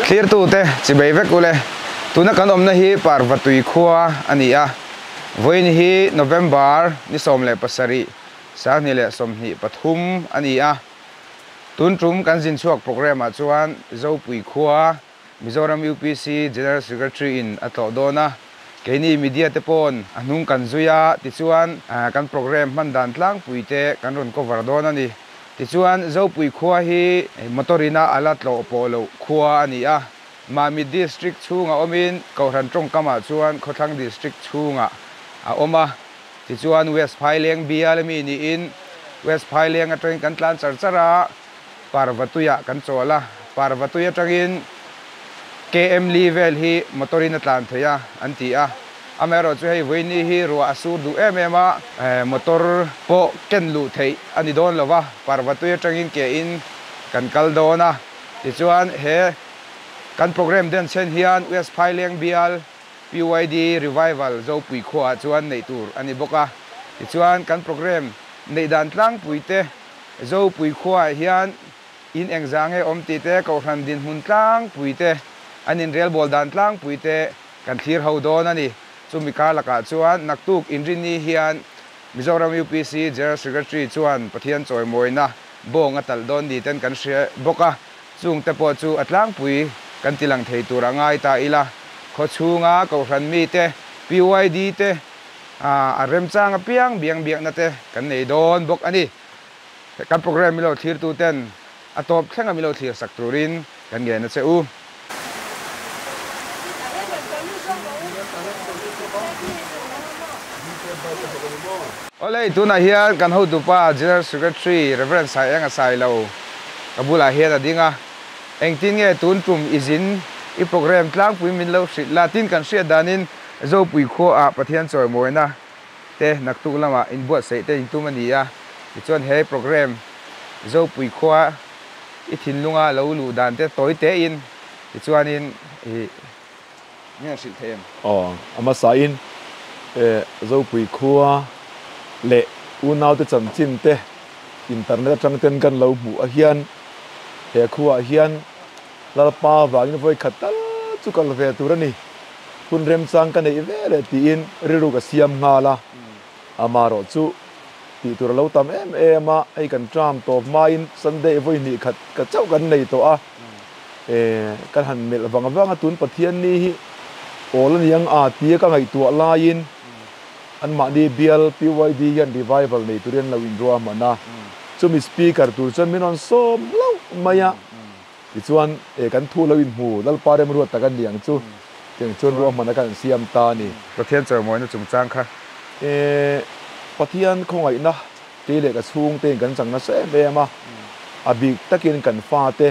clear tu te chibai vek ule tuna kan omna hi parvatui khuwa ania voin hi November ni somle pasari sang ni le somni pathum ania tun trum kan jin chuak program a chuan zo pui khuwa Mizoram UPC General Secretary in ato dona keini media te pon anung kan zuya ti chuan kan program mandan tlang puite kan ron cover dona ni ti chuan zo pui khuwa hi motorina alatlo polo khuwa ania Mami district chunga omin Kauran trong kama chuan Khothang district chunga a oma ti chuan West Phaileang bialmi ni in West Phaileang ateng kan tlan charchara parvatuya kan chola parvatuya tangin KM level hi motorina tlan thoya antia amero chu hei voini hi ro asur du emema motor po kenlu thei ani don lova parvatuya tangin ke in kan kaldona ti chuan he kan program den chen hian West Phaileang bial PYD revival zo pui khuwa chuan nei tur ani boka ti chuan kan program nei dan tlang puite zo pui khuwa hian in engzange omti te Kauran din hun tlang puite anin real bol dan tlang puite kan thir ho don ani chumi kalaka chuan naktuk inrini hian Mizoram UPC General Secretary chuan pathian choi moina bong atal don di ten kan share boka chung te po chu atlang pui kan tilang thei tur angai ta ila kho chunga Kauran mi te PYD te a rem chang piang biang biang na te kan nei don bok ani kan program milo thir tu ten atop thlenga milo thir sak turin kan ge na cheu olei tuna hian kan ho tu pa General Secretary Reverend Sayang asai lo kabula hian adinga engtin nge tun tum izin I program tlang pui min lo shit latin kan sia danin zo pui kho a pathian choi moina te naktu lama in buat sei te tu mania ti chuan he program zo pui kho a I thin lunga lo lu dan te toi te in ti chuan in nge shit them ama sa in zo pui kho le unau te cham chin te internet tang ten kan lo bu a hian he khuwa hian lalpa wangin voi khatal chukal ve turani kun rem chang kan ei vele ti in riru ka siam ngala amaro chu ti tur lo tam ema ai kan tram to main sunday voi ni khat ka chau kan nei to a kan han mel wanga tun pathian ni hi ol yang a ti ka ngai tu la in an ma di bial PYD yan revival nei turen lo in ro mana chumi speaker tur chan minon som lo maya chuan kan thu lo in mu dal parem ruat takan liang chu teng chon ro man kan siam ta ni pathian choi moi na chung chang kha pathian khongai na te le ka chung te kan chang na se be ma abi takin kan fa te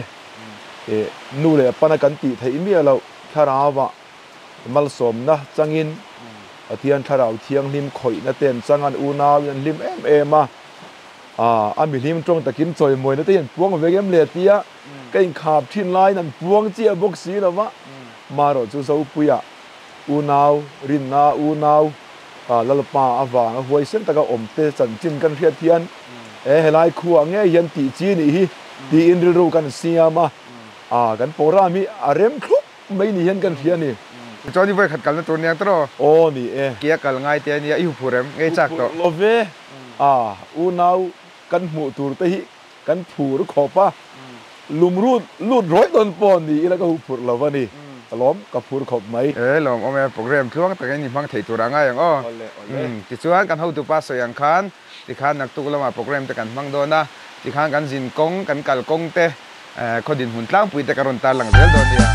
nu le pana kan ti thei mi lo tharawa mal som na changin pathian tharau thiang lim khoi na ten changan una lim ma ami lim trong takin choi moi na te puang vegem le tia cái khap thin lai nan puang chia box si lawa maro chu zo puya unau rinna unau lalpa awang hoi sen taka omte chan chin kan riat hian helai khuwa nge yan ti chi ni hi ti in ru kan siama kan porami arem khup mai ni hian kan hian ni choni voi khat kal na tur niang tro ni kia kal ngai te ni iu phurem ngai chak to love unau kan mu tur te hi kan phur khopa lumrut lut roi don pon ni ila ka phur lawani alom ka phur khop mai lom ome program thuang ta ni mang thei tur anga yang ti chuan kan ho tu pa so yang khan ti khan nak tu lama program te kan mang do na ti khan kan jin kong kan kal kong te khodin hun tlang pui te karon ta lang zel don dia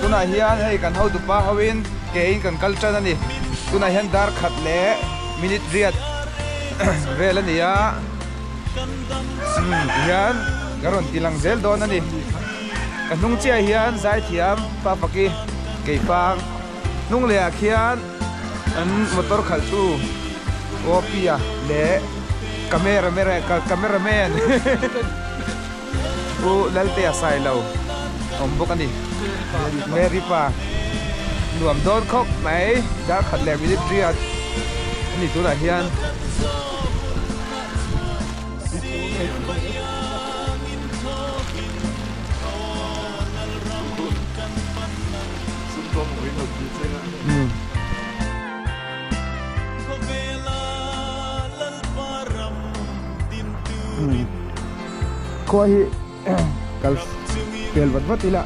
tuna hian hei kan ho tu pa hawin ke in kan culture ani tuna hian dar khat le minute riat vel ania hian garon tilang zel don ani kan nung chia hian zai thiam pa paki ke pang nung le khian an motor khal tu opia le cameraman u lalte asai lo om bokani meri pa nuam don khok mai da khat le military ani tu na hian ko hi kal pel wat wat ila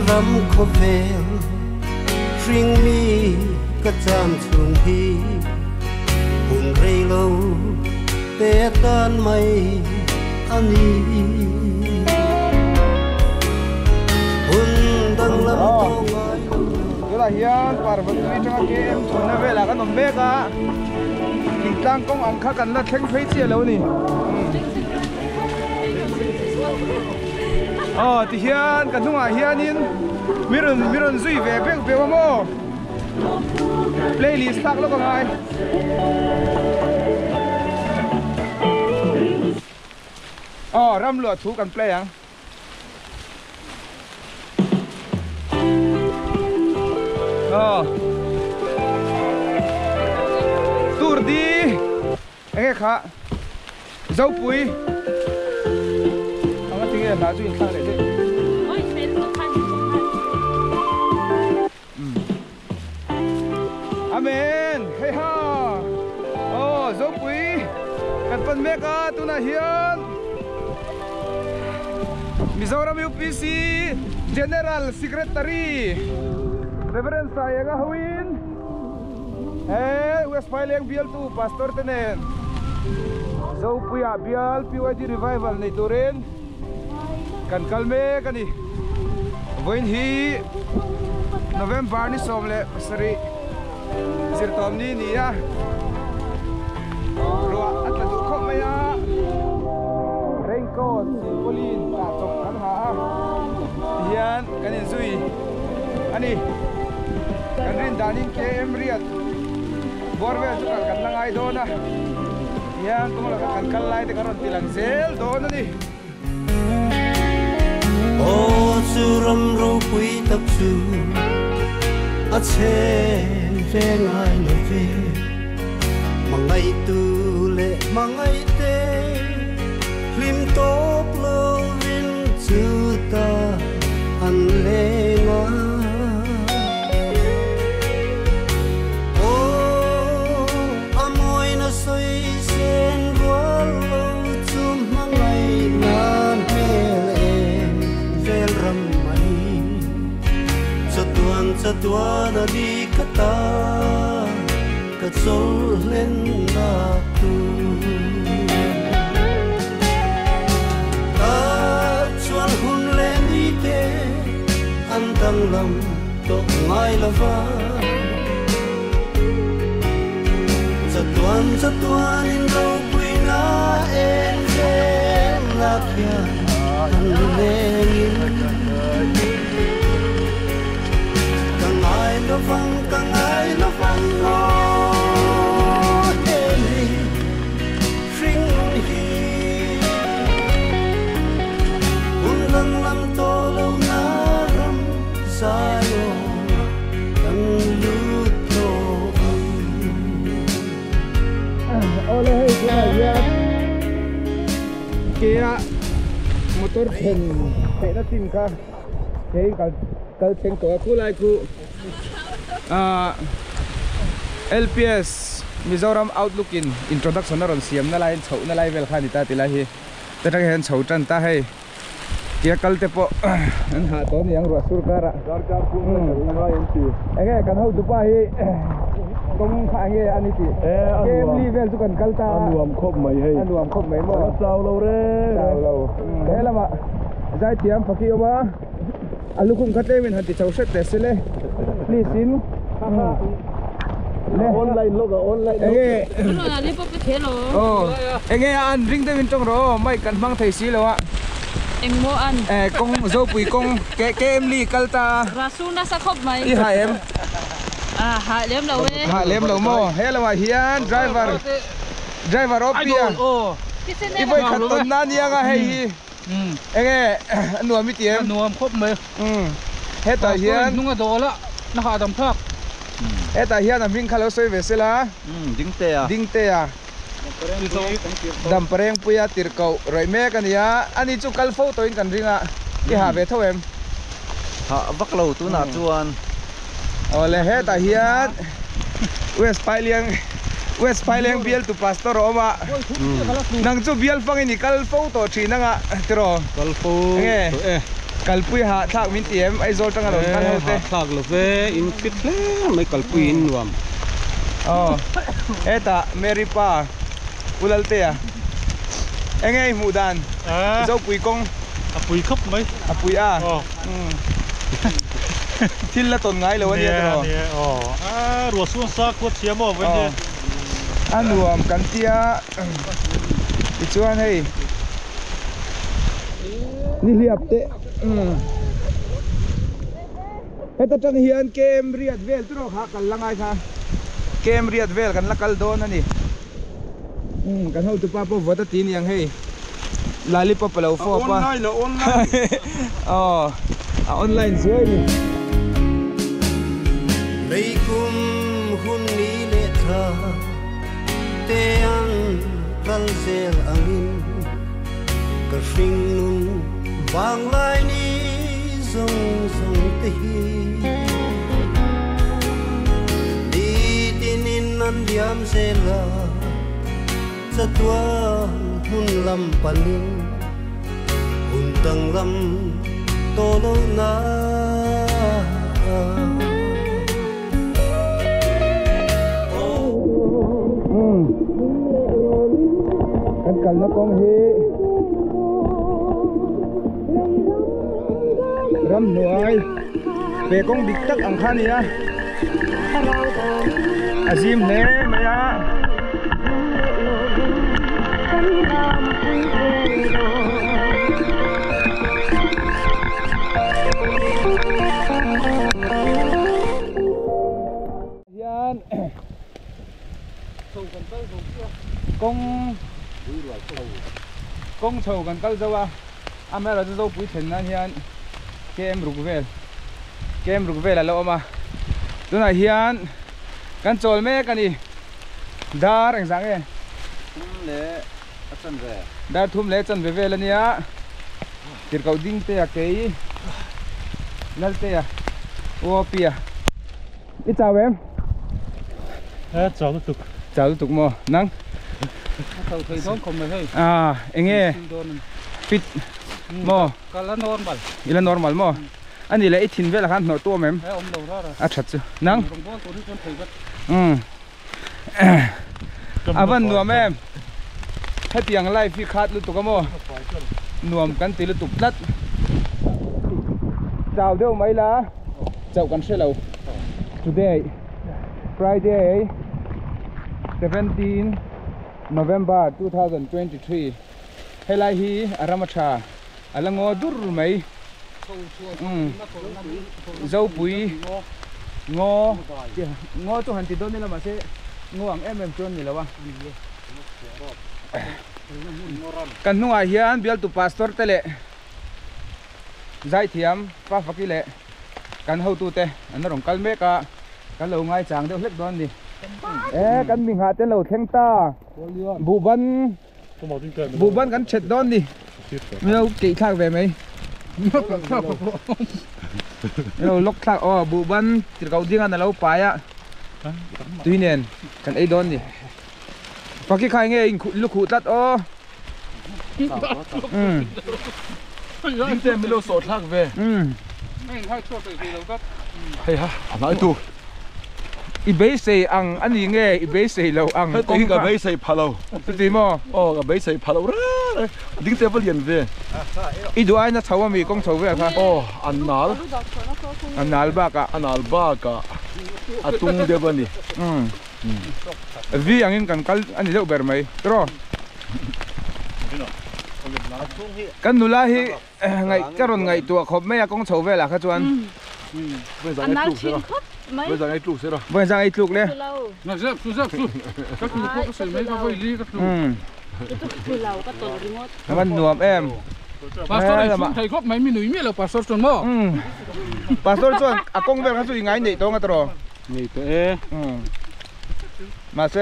rắm khó phèo riêng mi cất giam chuồng hi hùng rây lâu té tan mây ani hùng đang lâm to ngài đó là hiền Parvati trong cái em thôn nó về là cái nón bé cả kinh tăng công ông khác cần là thanh phế chia lâu nè ti hian kan hnungah hianin miron zui ve bek be mo playlist tak lo ka ngai ram lua thu kan play ang tur đi nghe khá dâu pui ông có tiếng là chuyện khác đấy amen hey ha dâu pui kan pan meka tu na hian Mizoram UPC General Secretary Reverend Sayaga Hawin West Pailing BL2 Pastor Tenen Zau Puya BL PYD Revival ni Turin Kan kalme kani Voin hi November ni somle pasari Sirtom ni niya Rua at ladu ko maya Raincoat Silpolin Tatok kan ha Yan kanin Zui Ani kan rin danin KM Riyadh Borwell juga kan langai dona yan kumala kan kalai te karon tilang sel dona ni o suram ro pui tap su a che ve ngai no ve mangai tu le mangai te lim top lo vin chu ta an le nga Tuan di kata kacol len tu kacol hun len ite andang lam to ngai lava satuan in ro puina en la pia len Kang ai lo vang lo heli ring hi un lam to lo na ram sayo ang luto ole ya kia motor pen pe na tim ka ke kal theng to ku lai ku LPS Mizoram Outlook in introduction na ron siam na line chho na level khani ta tila hi tatang hen chho tan ta hei kia kalte po an ha to ni ang ro surkara sarkar ku na ngai en ti ege kan ho du pa hi kong kha nge ani ti game level tu kan kalta anuam khop mai hei anuam khop mai mo sao lo re sao lo he lama zai tiam phaki oma alukum khate min han ti chau set te sele please in online lo online nó là đi bốc cái thế rồi nghe ăn ring tới bên trong rồi mấy cần mang thầy xí rồi ạ em mua ăn con dâu quỳ con cái em ly calta rasu na sa khop mày đi hai em hai lem đầu ấy hai lem đầu mò hello mà hiền driver opia đi với khát tuần nan nhang à hay nghe nuông mi tiệm nuông khop mày hết tại hiền nung ở đó là nó hạ đầm thác hết tại hiền làm ring khalo soi về xe lá ding te à đầm pareng puya tirkau rồi mẹ cái này anh đi chụp calpho tôi cần ring à đi hạ về thôi em họ vắt lầu tú nào chuan ole hết tại hiền West Pailing biel tu pastor oma nang chu biel phang ni calpho to thi nanga tiro calpho nghe kalpui ha thak min tiam ai zol tanga ron kan hote thak lo ve in fit le mai kalpui in nuam eta Mary pa ulalte à nghe mudan dâu pui kong apui khop mai apui a thil la ton ngai lo ani tro ruột xuống xa quất chiếm ở bên đây anuam kan tia chuan hei นี่เรียบเตะเฮ้ยแต่จังเฮียนเกมเรียดเวลตัวค่ะกันละไงคะเกมเรียดเวลกันละกัลโดนนั่นนี่กันเท่าตัวป้าพวกวัดตีนยังให้ลาลิปปะเราฟอปะออนไลน์อ๋อออนไลน์สวยนี่ Reikum hunni letha tean kalsel angin kafing nun bang lai ni zong zong te hi di tinin nan diam sela satwa hun lam panin hun tang lam tolo naกันนะกองเฮรำหน่วยเปกงดิกตักอังคานี่นะอาซิมเน่มายายันกงโชว์กันก็จะว่าแม่เราจะปุ๋ยเห็นนะเฮียนเกมรุกเวลแล้วมาตัวไหนเฮียนกันโจลแม่กันนี่ดาร์สังเกตดาร์ทุ่มเละจันเวลเนี่ยติดเขาดิ้งเตะเกยนั่นเตะโอเปียอีจ้าเวมจ้าตุกโมนังเขาเคยท้องคมเลย เอ็งปิดโมก็ละนอนบัลอีละ normal โมอันนี้แหละไอ้ทิ้งเวลาขันหนอตัวแม่ชัดสินังวันนัวแม่ให้เตียงไล่ฟิคัดลุตุกโมนัวกันตีลุตุกนัดเจ้าเดียวไหมล่ะเจ้ากันเชลล์ today Friday 17 November 2023 ให้ไล่ฮีอารามาชาอะไรงอดุรไหมเจ้าปุ๋ยงอตัวหันติดต้นนี่ละมาเสงวงเอ็มจนนี่ละวะกันนัวเฮียนเบียลตุพาสตอร์เตเล่ใจเทียมฟ้าฟักกิเล่กันเฮาตูเตอันนั้นของกัลเมกะกันเราง่ายจางเดียวเล็กดอนดิกันมิงหาเต้นเราเข่งตาบูบันกันเช็ดดอนดิเรากี่ข้าวไปไหมเราล็อกข้าวบูบันติดเขาดิ้งกันเราไปอ่ะตุยเนียนกันไอ้ดอนดิฟักกี้ใครเงี้ยลูกขูดตัดดิ้งเต็มไม่รู้โสดทักเว้ไม่ให้ช่วยไปทีเราก็เฮ้ยฮะอะไรตัวอีเบสใส่อังอันนี้ไงอีเบสใส่เราอังติ้งกับเบสใส่พะเราตีมอกับเบสใส่พะเราดิ้งเต็มเปลี่ยนเว้อีดูไอ้น่ะชาวมีกงชาวเว้ยครับอันนัลบากะอัตุงเดบันดิวีอย่างนี้กันกัลอันนี้เจ้าเบอร์ไหมตรอกันนุลาฮีไงกระรอนไงตัวขบไม่อยากกงชาวเว้ยล่ะครับจวนอันนั้นชิ้นครบไหมเมื่อไงลูกเสร็จเมื่อไงลูกเลยน่าจะสู้ก็คือพวกเสร็จไหมก็ไปรีก็สู้คือเราก็ตัวรีโมทมันหนวมเอ็มปาสตอร์ไทยครบไหมมีหนุ่ยมีเราปาสตอร์ส่วนมั้งปาสตอร์ส่วนอากงเวลเขาสู้ยังไงนี่ตัวงั้นตรอนี่ตัวมาเส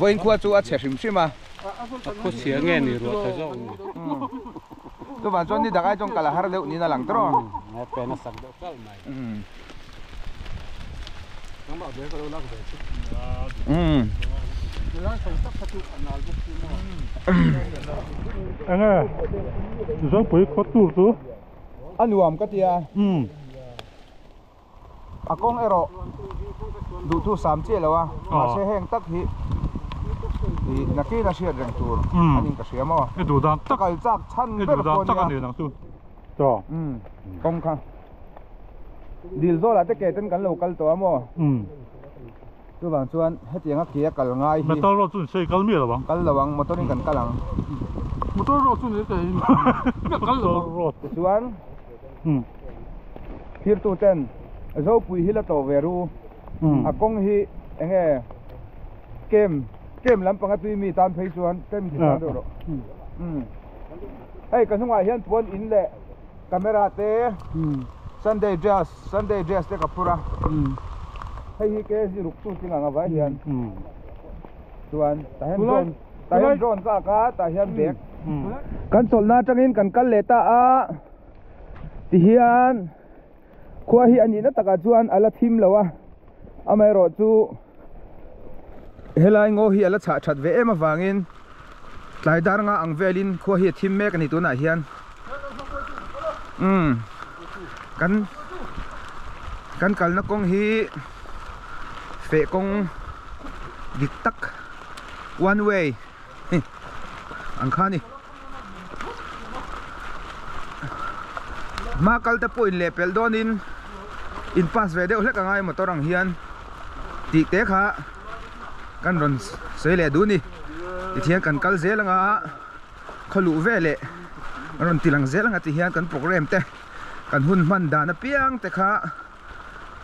วันขวดจูอาเฉชิมใช่ไหมเขาเสียเงินนี่รัวเท่าไหร่ตัวบ้านส่วนนี้ดักไอ้จงกะละฮาร์เดวนี่น่าหลังตรอเป็นสักเดียวกันไหมต้องบอกเดี๋ยวเราลักเลยจะไปขอตูตัวอันรวมก็เตียอากงเอโรดูทู3เจี๊ยแล้ววะมาเชแห้งตักหินักกีฬาเชียร์เรื่องตัวอันนี้ก็เชียร์มั้งดูดังตักไอ้จักชั้นเป็นคนเนี่ยนังตัวจ้ากงค่ะดิลโซล่ะแต่เกิดกันโลกัลตัวมั้ง ตัวบางส่วนให้เตียงเกียกัลง่าย มาต้อนรถจุนใช้กัลเมียหรอบ้าง กัลระวังมอเตอร์นี่กันกัลหลัง มาต้อนรถจุนเลยแต่กัลรถ ส่วนพิรตูเต้นเจ้าปุยฮิลโตเวรูอากงฮิเองเกมลำปังตุยมีตามเพย์ส่วนเต็มที่สุดเฮ้ยกันสมัยเห็นตัวอินเล่กล้องเตะ Sunday Jazz เตะกับพูระให้ฮิเกสิรุกตู้จริงอ่ะไว้เห็นส่วนแต่เห็นโดนก็อากาศแต่เห็นเบรกกันสนน่าจังอินกันเลต้าที่เห็นขั้วเห็นนี่นั่นตะกัดส่วนอะไรทิมแล้ววะอเมริกาจูเฮลัยงอเห็นแล้วชัดเวมาฟังอินหลายดารงาอังเวลินขั้วเห็นทิมเมกันนี่ตัวไหนเห็นกันนักกงฮีเฟกงดิกตัก one way อังคานี่มาคัลตะปุ่นเลเปลโดนินอินปัสเวเดอเล็กง่ายมาตัวรังเฮียนติเตะขากันรอนเสยเลดูนี่ติเทียนกันคัลเซลังอ่ะขลุ่เวเลรอนติลังเซลังอ่ะติเฮียนกันโปรแกรมเตะกันหุ่นมันดานเปียงเตะขา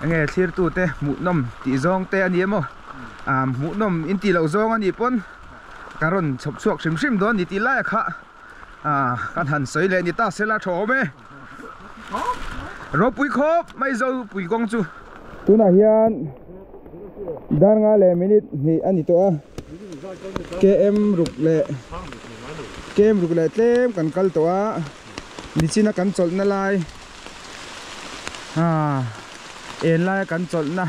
เงี้ยทีร์ตูเตะหมุนมตีซองเตะอันนี้มั้งหมุนมอินตีเหล่าซองอันนี้ปนการรอนฉกฉกชิมโดนนี่ตีไล่ขาการหันเสยเลนี่ตาเซลาโฉมรบปุยครบไม่เจอปุยกงจูตัวไหนยันดารงาเลมินินี่อันนี้ตัวKM รุกเล่เต็มกันกัลตัวนี่ชินะกันจดนั่นไล่เอ็นไล่กันจดนะ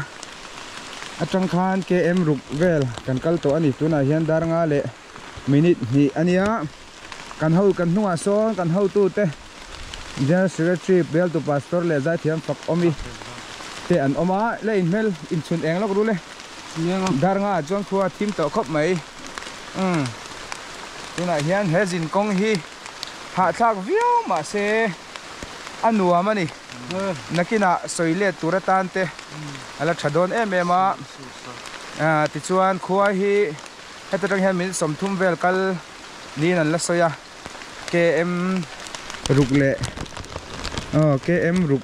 อาจังคาน KM รุกเวลกันกัลตัวนี่ตัวไหนยันดารงาเลมินินี่อันนี้กันเฮากันนัวซ้อนกันเฮาตู้เตเจสเรทรีเบลตูพาสตอร์เลจ่ายเทียมฝักอมีเตอันอมาเล่นเมลอินชุนเองแล้วก็รู้เลยดารงาจวนครัวทีมต่อครบไหมตัวไหนเฮียนเฮจินกงฮีหาจากวิวมาเซอันนัวมันนี่นักกินะสวยเล็ดตุระตันเตอะไรชดอนมาติดชวนครัวฮีให้ตัวเฮียนมีสมทุมเวลกัลนี่นั่นละสอยKM รุกเล่KM รุก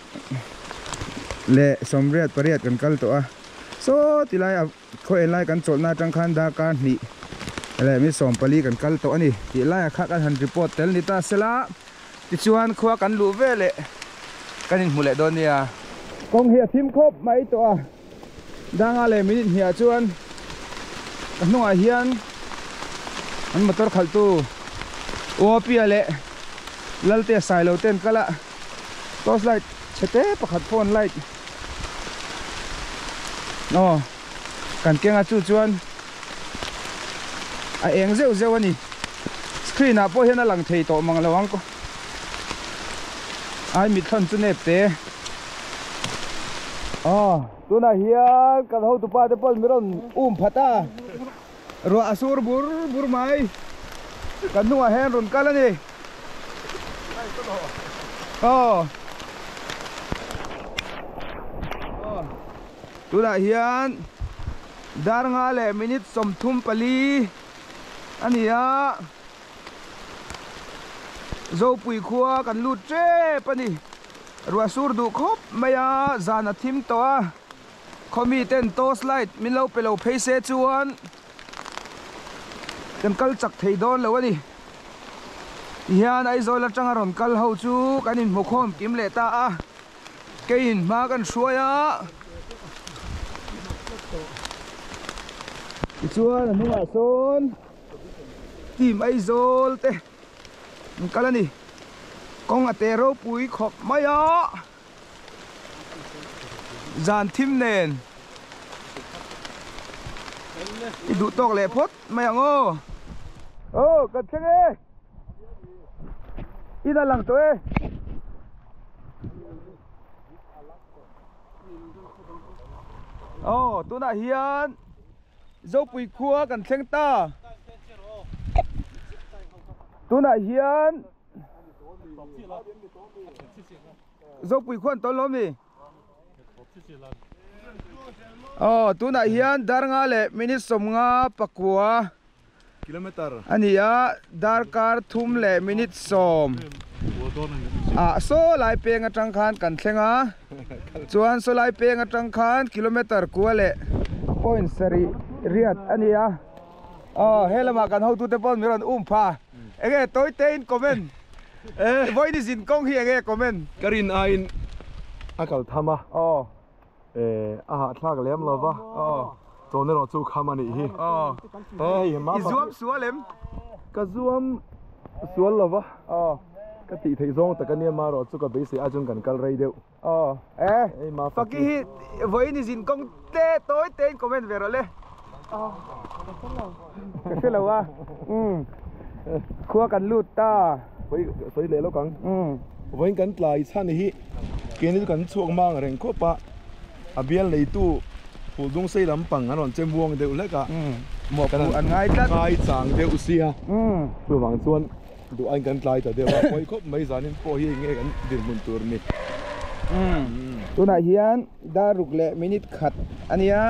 เล่สมเรียดปริยัดกันกัลตัวโซติไลเขาเอ็นไลกันโจทย์นาจังคันดาการนี่อะไรมีสมปลีกันกัลตัวนี่ติไลข้ากันหันรีพอร์ตเตลนิตาเซล่าติชวนขวากันลูเวเล่กันหินหมู่เล่โดนเนี่ยกองเหียทีมครบไม่ตัวดังอะไรมินิเหียชวนกันนัวเฮียนอันมาตัวขัลตูโอปีเล่ลัลเตะสายเราเต้นก็ละตัวสไลด์เชเต้ประคัดโฟนไลท์กันเก่งอาจูจวนเองเจ้าวันนี้สกรีนพอเห็นหลังเทยโตมังระวังก็มิดทันจุนเนปเตตัวน่ะเฮียกันเขาตุปาเตปอลมิรอนพัตตารัวอสูรบุรไม้กันนัวแฮนรุนกันแล้วนี่ตัวน่ะเฮียนดารงาเลมินิตสมทุมปลีอันนี้โจปุยขัวกันลูเจ้ปนี่รัวสูรดูครบไม่จานทิมตัวเขามีเต้นโตสไลด์มิเลาไปเลาเพย์เซจวนกันกัลจักเทดอนแล้ววะนี่เฮียนไอโซลจังอรอนกัลเฮาจูกันอินหมกหอมกิมเลตาเกินมากันช่วยชวนนุ่งอาโซนทีมไอโซลเตมันกันแล้วนี่กองอเตโรปุยขอบไม่จานทิมเนนดูตกเลยพดไม่ยังกัดเชงอีนั่นหลังตัวตัวน่ะเฮียนโจปุยขัวกันเชงตาตัวน่ะเฮียนโจปุยขัวตัวล้มนี่ tu na hian dar nga le minute som nga pakua kilometer ania dar kar thum le minute som so lai peng atang khan kan thlenga chuan so lai peng atang khan kilometer kwa le point sari riat ania helama kan ho tu te pon miron pha ege toy te in comment voi ni zin kong hi ege comment karin ain akal thama aha thak lem lova chone ro chu khamani hi ma izuam sualem ka zuam sual lova ka ti thei zong takania ma ro chu ka be se ajun kan kal rei deu ma faki hi voi ni zin kong te toy te in comment vero le cái là wa khua kan lut ta soi le lo kang voi kan tlai chan hi ke ni kan chuak mang reng kho pa abial nei tu pu dung sei lam pang anon chem buang deu le ka mo kan an ngai tat ngai chang deu sia pu wang chuan du an kan tlai ta deu koi khop mai zanin po hi nge kan din mun tur ni tu na hian da ruk le minute khat ania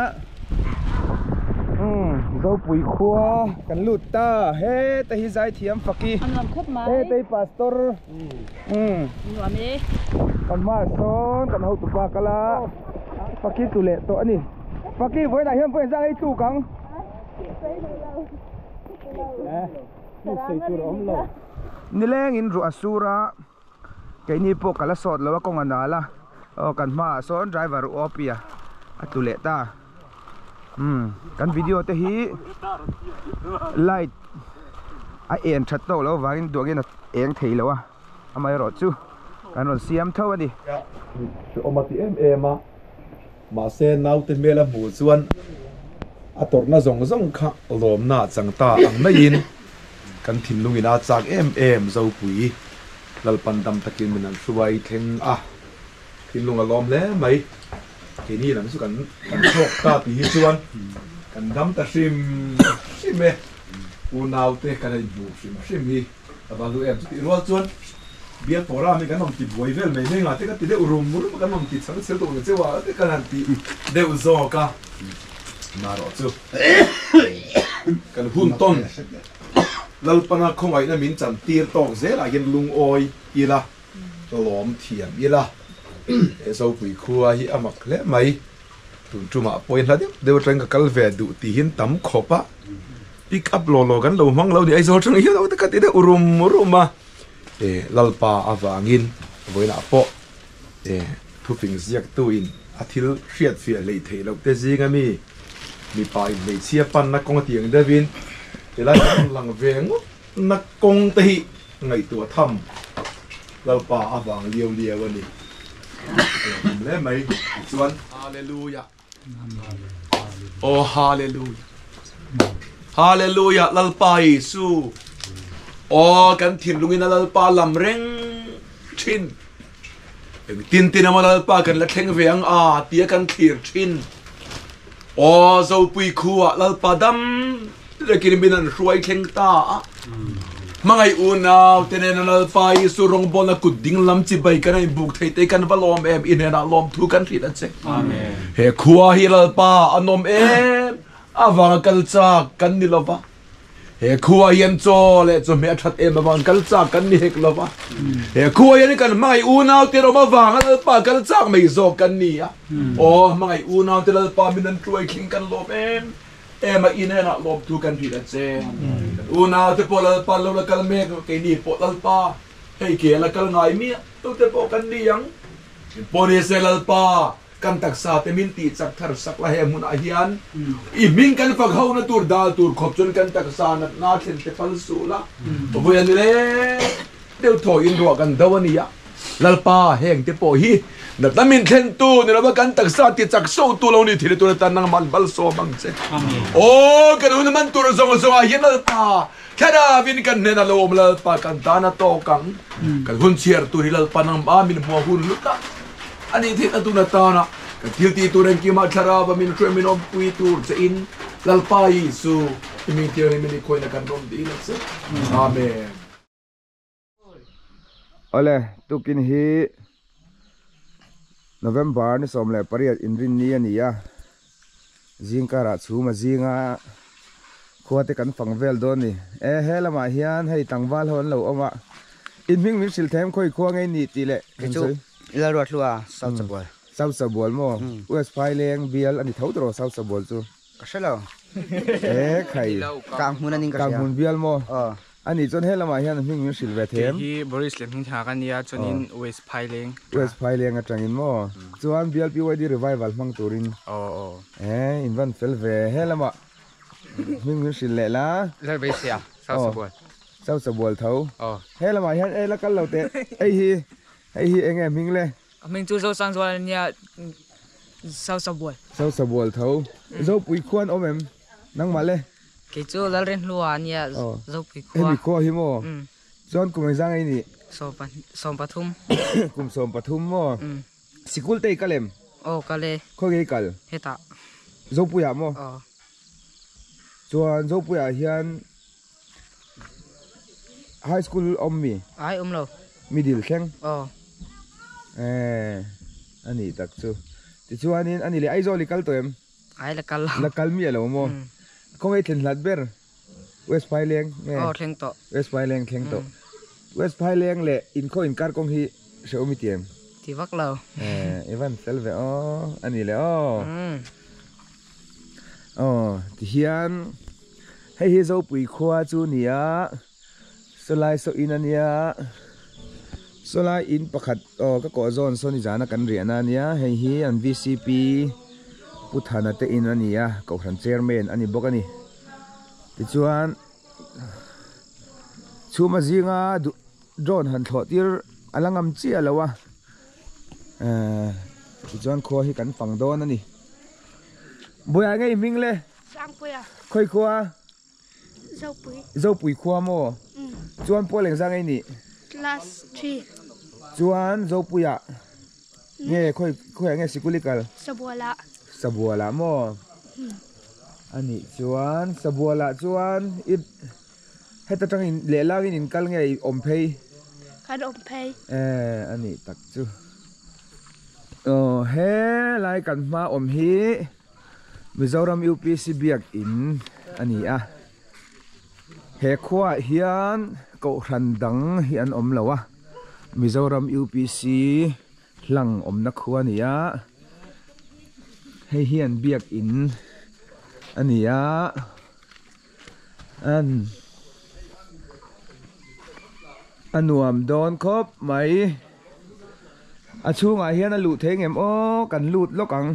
dâu bùi khua cần lụt ta he tay hi giải thiam phaki ăn làm khúc mà he tay pastor làm đi còn mà son còn hậu tụ pa kala phaki tu lệ to ani phaki với đại hiam với ra ấy chủ căng ni leng in ru asura cái ni po kala sot lo ko ngana la kan ma son driver opia tu lệ ta kan video te hi light en that to lo wangin duagin eng thei lo amai ro chu kan ron siam tho ani omati ma ma se nau te mela mu chuan ator na zong zong kha lom na changta ang na in kan thin lungina chak zo pui lalpan dam takin minan suwai theng thin lunga lom le mai ke ni lam su kan thok ta pi hi chuan kan dam ta sim me u nau te kan ai bu sim hi abalu ti ro chuan bia pora mi kan nom ti boi vel me nga te ka ti de urum murum kan nom ti chang sel to nge chewa te kan an ti de u zo ka na ro chu kan hun ton lalpana khongai na min chan tir tong zel a gen lung oi ila lom thiam ila zo pui khua hi amak le mai tun tuma point la deu tang ka kal ve du ti hin tam khopa pick up lo kan lo mang lo ni ai zo tang hi lo ta ti de urum ma lalpa awangin voina po thu ping ziak tu in athil hriat fia lei thei lo te zinga mi pai lei chia pan na kong tiang devin te lai lang veng na kong te hi ngai tu tham lalpa awang liu ani le mai chuan hallelujah hallelujah lalpa Yesu kan thin lungin lalpa lam reng thin tin lalpa kan la theng veang tia kan thir thin zo pui khua lalpa dam lekin binan ruai theng ta mangai unaw tenen lalpa Yesu rong bon na kuding lam chi bai kan ai buk thei te kan valom in na lom thu kan thit che amen he khua hi lalpa anom awang kal cha kan ni lova he khua yan cho le cho me that awang kal cha kan ni hek lova he khua yan kan mai unaw te ro ma wang lalpa kal cha mai zo kan ni mangai unaw te lalpa minan truai king kan lom ma inena lom thu kan thit che unaw te po lalpa lo la kal me ke ni po lalpa hei ke la kal ngai mi to te po kan ni yang po ni se lalpa kan taksa te min ti chak thar sak la he mun a hian I min kan phak ho na tur dal tur khop chon kan taksa na thlen te pal su la to bo yan le deu tho in ro kan dawani ya lalpa heng te po hi na tamin thlen tu ni la kan taksa ti chak so tu lo ni thile tu tan nang mal bal so bang che kan un man tur zong a hian lalpa khara vin kan ne na lom lalpa kan ta na to kang kan hun chiar tu ri lalpa nang ba min mo hun luta ani thit atu na ta na ka tilti tu ren ki ma thara ba min tre min om pui tur che in lalpa Yesu mi tio ni min ko na kan rom di na se amen ole tukin hi November ni somle pariat inrin ni ania zing kara chu ma zinga khuate kan fangvel don ni helama hian hei tangwal hon lo oma in ming mi sil them khoi khuang ei ni ti le chu ila ro thlua sau sabol sau sabol mo west phailing bial ani thau tro sau sabol chu kaselo khai kang hun aning ka kang hun bial mo ani chon helama hian ming mi sil ve them hi boris lem hin tha kan ya chonin west phailing atangin mo chuan bial pyd revival mang turin in van fel ve helama ming mi sil le la la be sia sau sabol thau helama hian la kal lo te ei hi enge ming le mình chú sâu sang rồi nha sau buổi thấu dâu bùi khoan ôm em năng mà lên cái chú là lên lúa nha dâu bùi khoan em bị khoa hiếm mò John cùng giang ấy nè sôm pathum cùng sôm pathum mò school tây kalem kale khôi cái kal hết ta dâu bùi à mò John dâu bùi à hiền high school mi ai lo middle keng ani tak chu ti chuanin ani le ai zo likal to em ai la kal mi lo mo kong ei thlen hlat ber west phailing thleng to west phailing west phailing le in kho in kar kong hi xiaomi tiam ti vak lo evan selve ani le ti hian hei hi zo pui khwa chu nia solai so in ania solai in pakhat ka ko zon soni jana kan riana nia hei hi an VCP puthana te in ania ko khan chairman ani bokani ti chuan chuma zinga drone han thotir alangam chi alawa ti chuan kho hi kan pang don ani boya ngai mingle sang puya khoi khwa zo pui khwa mo chuan poleng zangai ni class 3 chuan zo puya nge khoi nge sikulikal sabuala mo ani chuan sabuala chuan it heta tang in le lawin in kal nge omphei kan omphei ani tak chu he lai kan ma om hi Mizoram UPC biak in ani he khwa hian ko randang hian om lawa Mizoram UPC hlang omna khuwa nia hei hian biak in ania anuam don khop mai achunga hian a lu theng em kan lut lokang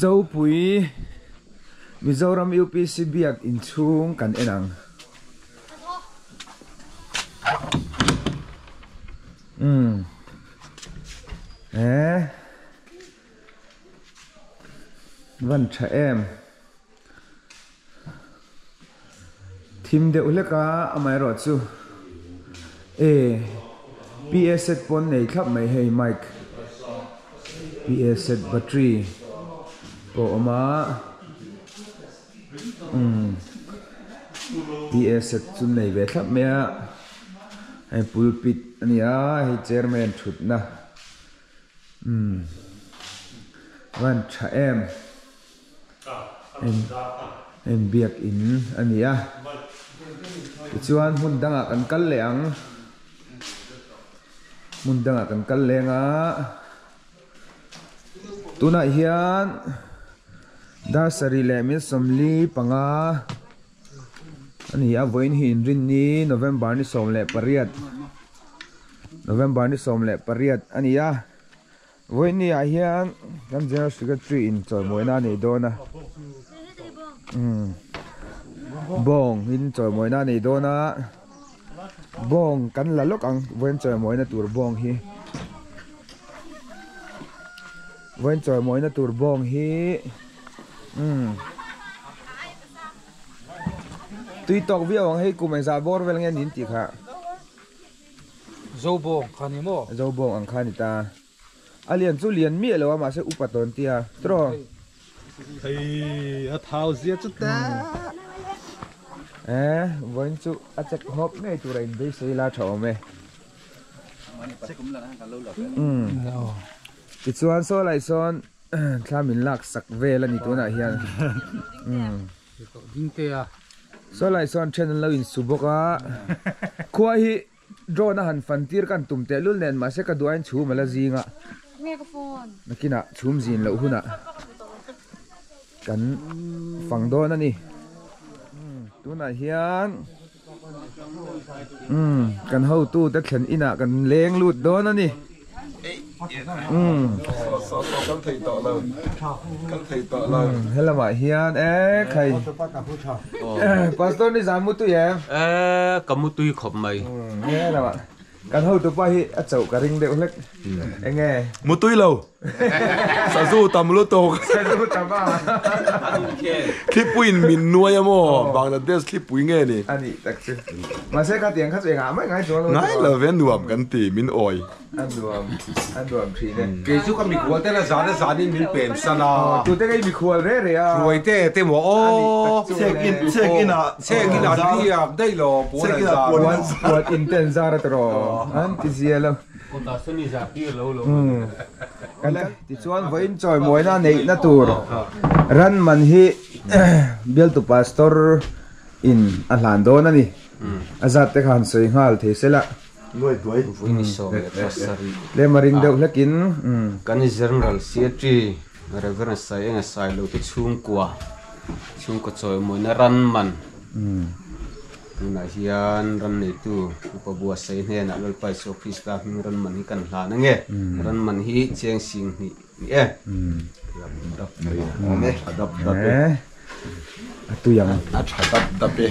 zo pui Mizoram UPC biak in chung kan enang van cha em thim de uleka amai ro chu PS set pon nei khlap mai hei mic PS set battery ko oma PS set chun nei ve khlap mea ai pulpit ania hei chairman thutna van cha em biak in ania chuan hun danga kan kal leang mun danga kan kal lenga tuna hian dasari le mi somli panga ani voin hin rin ni November ni somle pariat ani voin ni hian kan general secretary in choi moina ni dona bong in choi moina ni dona bong kan la lok ang voin choi moina tur bong hi voin choi moina tur bong hi tui tok vi awang hei kumai za bor vel ngen din ti kha zo bong ang khani ta alian chu lian mi lo ma se upaton tia tro Hey, a thousand chút ta. Vẫn chú a chắc hộp ngay tụi anh đi xây la trọ mẹ. ติดส่วนโซ่ไหลซ้อนถ้ามินลักสักเวลนี่ตัวน่ะเฮียนยิงเตีย โซ่ไหลซ้อนเช่นเราอินสุบกะควายโดนอาหารฟันตีร์กันตุ่มเตลุลเนนมาเสกดูอันชูมาละจีงะเมกะโฟนนักกินอะชูมจีนแล้วหุ่นอะกันฟังโดนนั่นนี่ตัวน่ะเฮียนกันเฮาตู้แต่เข็นอินะกันเลี้ยงลูดโดนนั่นนี่กันไทยต่อเลยกันไทยต่อเลยเฮลมาเฮียนใครปัสตอร์นี่สามมุตุยก็มุตุยขบไหมเนี่ยละมากันเฮาตัวไปอัดเจ้ากระริงเด็กเล็กไงมุตุยเราสาสู้ตำลุโตกสาสู้ตำบ้าคลิปวินมินนัวยามอบางนาเดสคลิปวินไงนี่อันนี้ตักซิมาเสกเตียงข้าเสียงไม่ง่ายจังเลยง่ายเลยเว้นดวมกันตีมินออยอันดวมทีเนี่ยเกี่ยวกับมีขวดแต่ละสารนี่มินเป็นสนาตัวเต้ก็มีขวดเรื่อยๆรวยเต้หมอเช็คอินอ่ะที่ได้หรอปวดปวดอินเทนซาร์ตรออันที่เสียแล้วคนตัดสินใจที่เรากันเลยที่ชวนวันจอยมวยน่ะในนัตูร์รันมันฮีเบลตุพาสตอร์อินอัลแลนโดนั่นนี่อาจารย์เตขันสวยงามที่เสละน้อยด้วยวินิโซเบตัสซารีเลมาริงเด็กเล็กินกันนี่ general เสียทีเรเวอร์นไซเองไซโลที่ชุ่มกว่าจอยมวยน่ะรันมันน่าเฮียนรันนี่ตัวอุปบัวใส่เนี่ยน่ะเราไปโซฟิสตามีรันมันที่กันหลานนั่งเงรันมันที่เชียงสิงนี่ดับตัวอย่างดับเบ้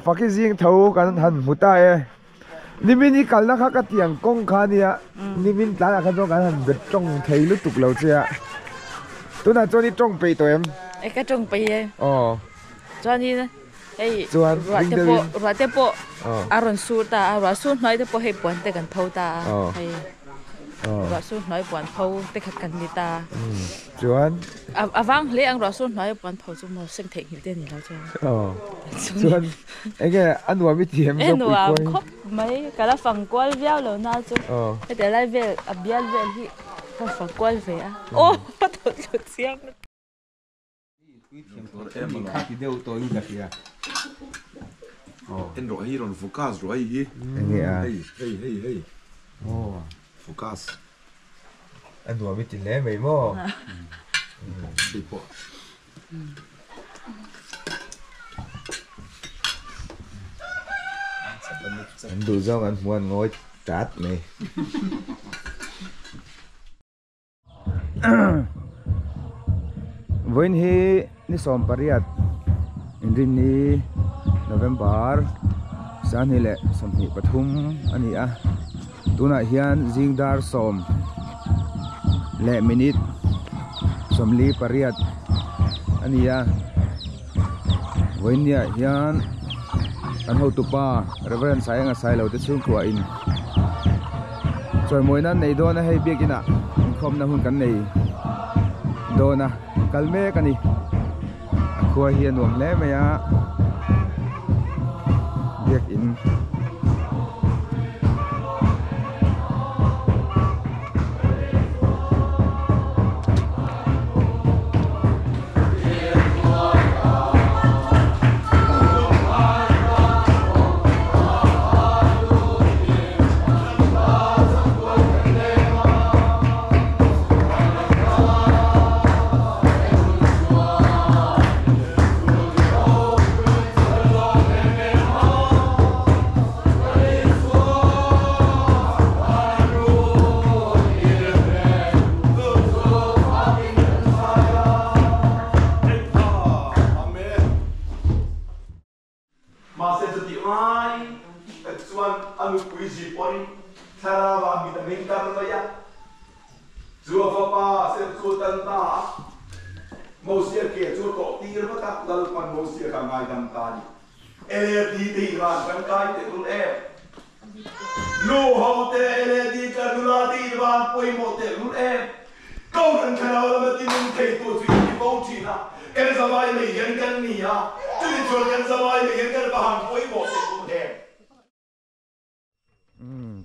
ฟักซิ่งเท่ากันหันมุตายนี่มินี่กันนะครับก็เตียงกงคานี่นี่มินตากันตรงกันหันเบ็ดจ้องเทลุตุกเราเสียตัวนั้นตัวนี้จ้องไปตัวก็จ้องไปจวนนี้นะจวนรัวเตปอารอนสูตารัวสูน้อยเตปให้ปวนเตกันเท่าตารัวสูน้อยปวนเท่าเตขัดกันดีตาจวนวังเลี้ยงรัวสูน้อยปวนเท่าจุ่มเส้นเทคนิคเด่นนี่แล้วจวนไงอันวัวไม่เทียมอันวัวครบไหมก็แล้วฝั่งกวลเบี้ยวแล้วน่าจุแต่ไล่เบี้ยเบี้ยที่ฝั่งกวลเบี้ยโอ้ตัวจุดเสียงที่เดียวตัวนี้จะเสียเอ็นรอยรอนโฟกัสรอยฮีเฮ้ยโฟกัสอันตัวไม่ติดแล้วไม่มั่วสิปอันดูเจ้ากันมวนงอยจัดเลยวันนี้นี่สมปริยัติอินดินนี้โนเวมเบอร์สามนี่แหละสมหิปฐุมอันนี้ตัวน่ะเฮียนจิงดาร์สมและมินิทสมลีปริยัติอันนี้วันนี้เฮียนอันหัวตุป้าเรเวอร์นสายงาสายเราจะช่วยกว่าอินส่วนมวยนั้นในโดนให้เบียกินะคมนะหุ่นกันในโดนนะกัลเมกันนี่คัวเฮียนหวงแล้วไหมเรียกอิน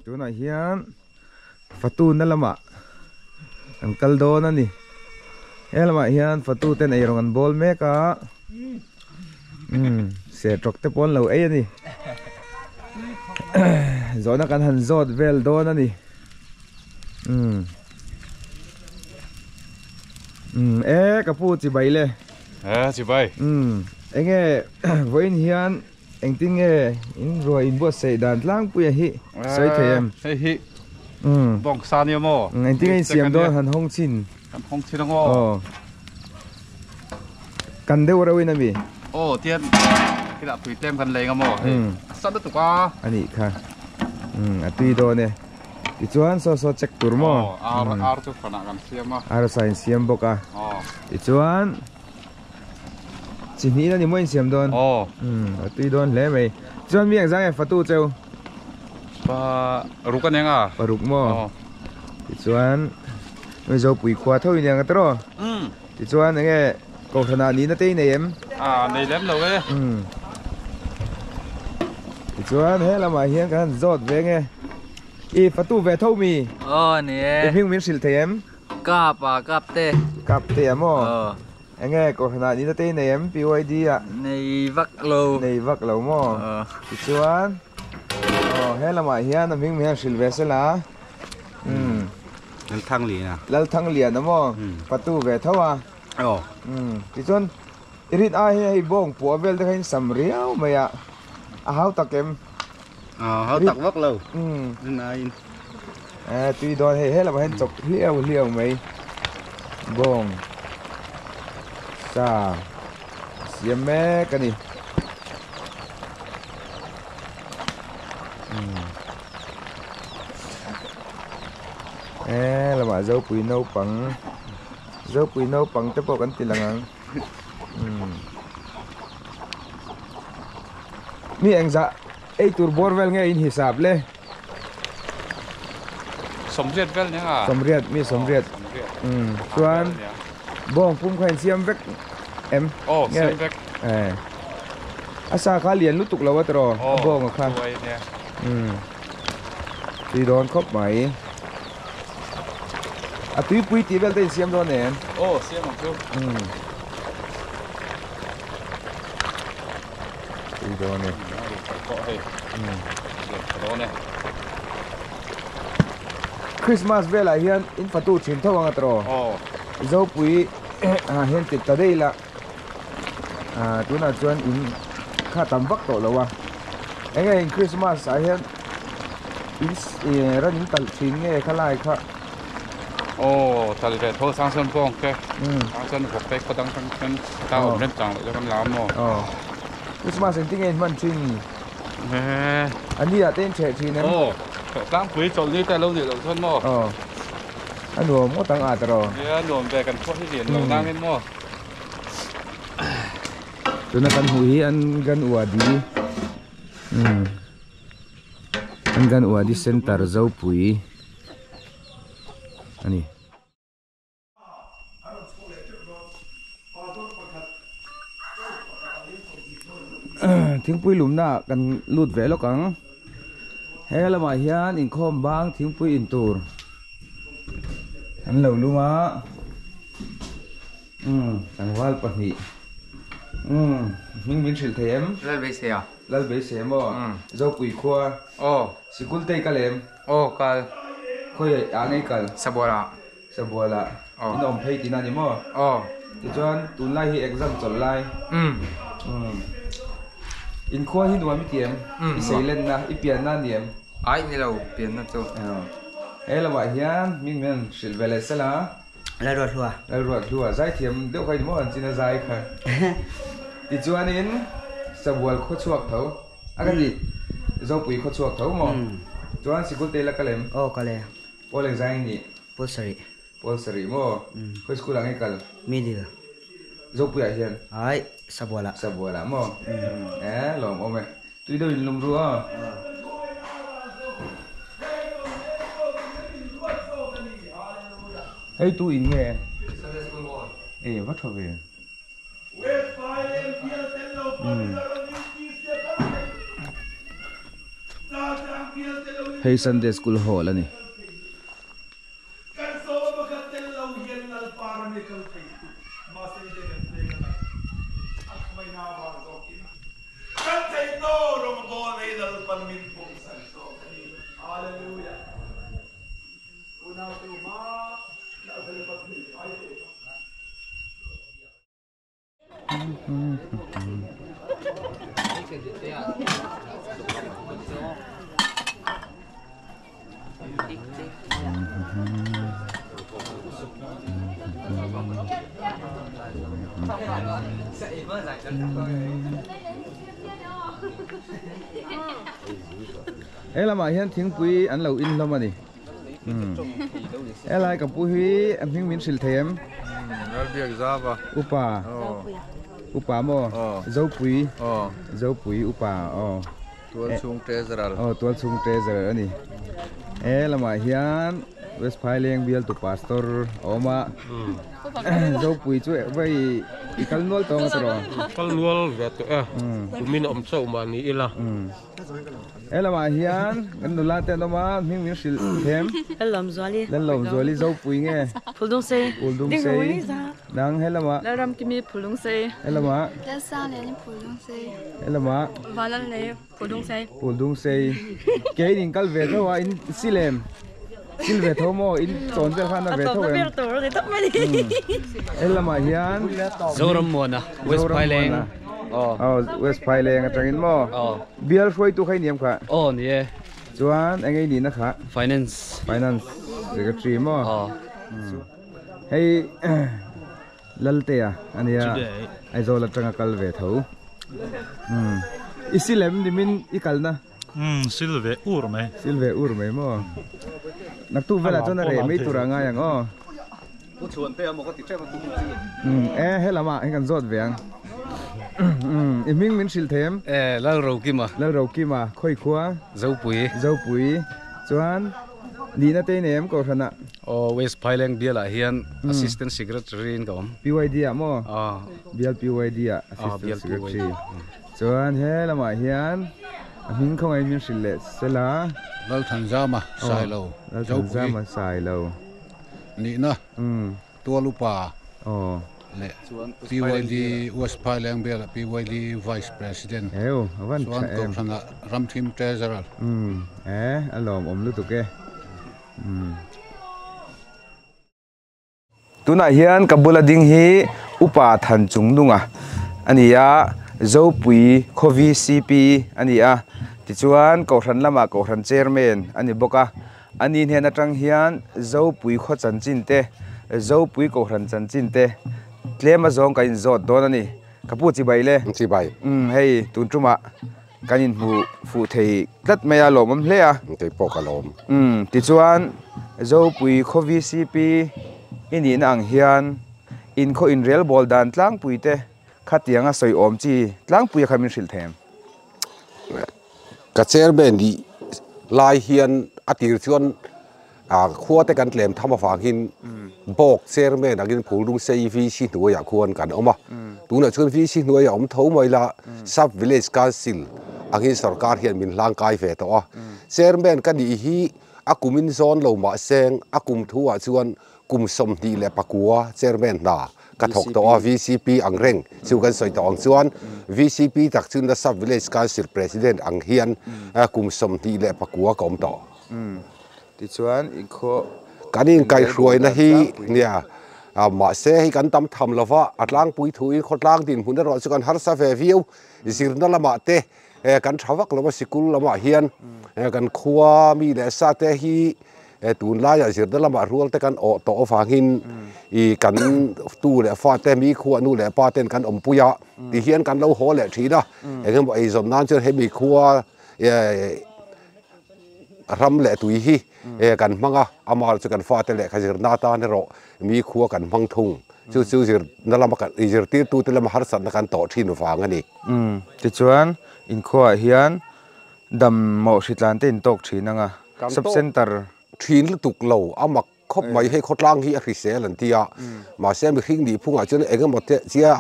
ตัวไหนเฮียน fatu na lama ang kaldo na ni helma hian fatu ten ay rongan bol me ka se trok te pon lo ai ni zona kan han zot vel do na ni kapu chi bai le chị bay anh nghe với hiền anh tin nghe in rồi in bớt xây đàn lang bùi hi xây thêm hi bong san nhiều mò anh tin anh xiêm đó hẳn hong chín đâu ngô cần đâu đâu in abi tiên cái đạp thủy tem cần lấy ngô mò sắp được tụi qua anh đi kha tuy đó nè thì chuan so check tour mo ar tu phana kan siam ma ar sign xiêm boka thì chuan chỉ nghĩ là những món xiêm đòn tuy đòn lẽ mày chuan miệng ra em fatu treo và ruk kan yang và ruk mo thì chuan bây giờ bụi khoa thôi nhang cái đó thì chuan nghe cầu thần nào ní nó tây này em này lém đâu ấy thì chuan hết là mà hiền cái giọt về nghe y fatu về thâu mì nè em miếng xịt thấy em cặp cặp tê em anh nghe cầu thần nào ní nó tây này em BYD ạ này vắt lâu mo thì chuan hết là mà hiền là miếng xịt về sẽ là lal thang liền đó mo fatu về thâu à thì chuan irit ai bong po vel de khain samriao maya hau takem hau tak vak lâu tuy đòn hết là hen chọc liêu mấy bong sa xiêm mé cái gì là mà dâu bùi nâu bằng tiếp tục ăn tiền lằng mi anh dạ ấy tour borvel nghe in hisab le somriat vel nhá somriat chuan bong pum khain siam vek em siam vek asa kha lian lutuk lawa tro bong kha ti don khop mai tui pui ti vel te siam don en siam ang chu ti don ne Christmas vela hian in fatu chin thawang atro zo pui hian tit ta dei la tuna chuan in kha tam vak to lawa enge in Christmas a hian in running tal thin nge khalai kha tal ve tho sang son bong ke sang son hok pe ko dang sang son ta om rem chang le kan lam mo Christmas in ting en man chin anh đi à tên trẻ chi nè đang quý chỗ đi tại lâu thì lâu xuân mò anh đùa mua tăng à rồi đùa về cần thuốc cái gì lâu đang lên mò tụi nó cần hủy anh gan ủa đi anh gan ủa đi center dâu pui anh tiếng pui lùm na cần lụt về lo căng hay là mà hiền in khom bang tiếng pui in tour anh lâu luôn á thằng Wal bật nhị mình xịt thêm lal bê xe mà dâu pui khoa school tây cả lem cal khơi ăn ấy cả sabora in om pay tin anh mà thì cho anh tuần lai hi exam chọn lai in khoa hi nuam tiệm sei len na ipian na niệm ai ni lo pian na chu là vậy hian mình silvele sala la ruat lua zai thiam deuh khai mo an china zai kha ti chuan in sabwal kho chuak tho aga di zo pui kho chuak tho mo chuan sikul te la kalem kale poleng zai ni polsari mo kho school angai kal middle zo pui a hian ai sabwala mo lom ome tui do in lum ru a hey tu in nghe vắt thôi về hey Sunday school hall ani ấy là mà hiện tiếng quý ăn lẩu in lắm mà đi ấy là cái quý anh tiếng miếng xịt thêm việc ra vào upa mo dấu quý upa tuần sung treasurer tuần sung treasurer này ấy là mà hiện West Pailing biel tu pastor oma dấu quý chú vậy ikan nuol tong atro kal nuol vet min om so ma ni ila ela ma hian kan nula te no ma ming sil them lom zoli dấu quý nghe puldung se nang hela ma la ram kimi puldung se ela ma la sa le ni puldung se ela ma valan le puldung se ke din kal ve tho wa in silem silve tho mo in chon vel khan na ve tho em ela ma hian zoram mona West Pailing West Pailing atangin mo bial foi tu khai niam kha ni e chuan angai ni na kha finance secretary mo hey lalte ya ania ai zo la tanga kal ve tho isilem dimin ikalna silve urme mo nak tu vela chona re mei turanga yang ko chuan pe mo ko ti trema tu helama kan zot veang iming min sil them la ro ki ma khoi khua zau pui chuan ni na te nem ko thana West Pailing biala hian assistant secretary in kom PYD mo bial PYD assistant secretary chuan helama hian mình không ai miếng xịt lệ sẽ là lâu thằng ra mà xài lâu nị na tua lupa lệ PYD West Pailing biala PYD vice president vâng chuan ko thana ram team treasurer alom lu tu ke tu na hian kabula ding hi upa than chung dunga ania zo pui khovi cp ania ti chuan ko thran lama ko thran chairman ani boka ani hena tang hian zo pui kho chan chin te zo pui ko thran chan chin te tlema zong ka in zot don ani kapu chi bai le chi bai hei tun truma kanin fu thei tlat maya lomam hle a te pokalom ti chuan zo pui khovi cp ini na ang hian in kho in real ball dan tlang pui te khatianga soi om chi tlang pui khamin sil them ka chairman di lai hian atir chuan khuwa te kan tlem thama fangin bok chairman agin phulung sei vi si hnuai khuan kan oma tuna chuan vi si hnuai om tho mai la sub village council agin sarkar hian min hlang kai ve to chairman kan ni hi akumin zone lo ma seng akum thuwa chuan kum som di le pakua chairman na ka thok to VCP ang reng chu kan soi to ang chuan VCP tak chun da sub village council president ang hian kum som di le pakua kom to ti chuan in kho kanin kai hruai na hi nia ma se hi kan tam tham lova atlang pui thui khotlang din hun ro chu kan har sa ve viu zirna lama te kan thawak lama sikul lama hian kan khuwa mi le sa te hi tun la ya zirna lama rual te kan o to fangin i kan tu le fa te mi khuwa nu le pa ten kan ompuya ti hian kan lo ho le thina engem ai zom nan chu he mi khuwa ram le tui hi kan manga amal chu kan fa te le khazir na ta ne ro mi khuwa kan mang thung chu zir na lama kan zir ti tu te lama har san kan to thin wang ani ti chuan in kho hian dam mo hritlan te in tok thinanga sub center thin tuk lo amak khop mai he khotlang hi a hrisel an tia ma sem hring ni phunga chun engam te chia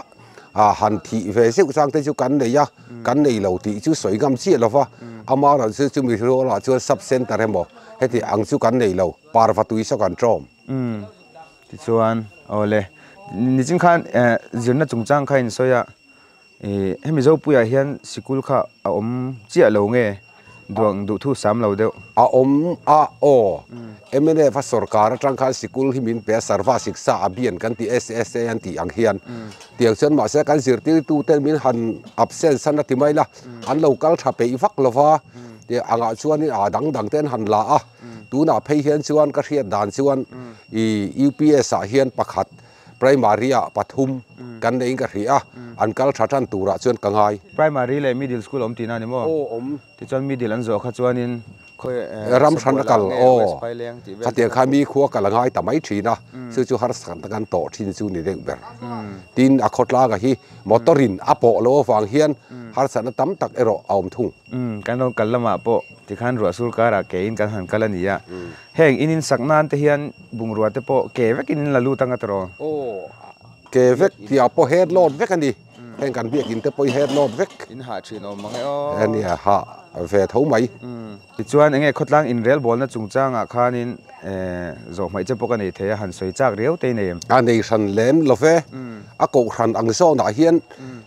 han thi ve se sang te chu kan nei ya kan nei lo ti chu soi gam chi lova ama ra chu mi ro la chu sub center emo heti ang chu kan nei lo parvatui so kan trom ti chuan ole ni chin khan zirna chungchang khain soya ให้มีเจ้าปุยเฮียนสกุลข้าเจียเหลงเงดวงดูทุสามเหลาเดียวMNA ฟัสรการจังคันสกุลที่มินเปียสารวาศึกษาอภิญกันที่ SSA อันที่อังเฮียนเตียงเชิญมาเสียกันสิร์ตีตูเตนมินหันอับเซนสันติไม่ละอันเรากัลทับไปฟักละฟ้าเดี๋ยวอ่างชวนนี่ดังเต้นหันลาตูน่าเพย์เฮียนชวนก็เฮียนด่านชวนUPS เฮียนประคัดprimary ปฐุมกันเองก็เฮียอันกัลทัดทันตูระชวนกังไง primary เลย middle schoolตีน่านี่มั้งที่ชวน middle อันโจขจวนินรำชันกันขัดเตียงขามีขัวกันละไงแต่ไม่ทีนะซึ่งจูฮาร์สันตกันโตทินจูนี่เด็กแบบดินอคตลากะฮีมอเตอรินอโปโลฟังเฮียนฮาร์สันตั้มตักเอโรเอาทุ่งกันเรากันละมาโปที่ขันรัวสุลการะเกอินกันหันกันละนี่แห่งอินินสักนานเทียนบุงรัวเตโปเกเวกินละลูตังกัตรอเกเวกที่เอาโปเฮดโลดเวกันดีแห่งกันเบียกินเตโปเฮดโลดเวกอินหาชีนอมังเออันนี้ฮะเฟทเอาไหมที่ชวนเองขดลังอินเรียลบอลนั่นจุงจ้างข้านินจบไม่จะปกันนี่เทียหันสวยจากเรียวเตนี่อันนี้ฉันเล่มลเฟอากขันอังโซน่าเฮียน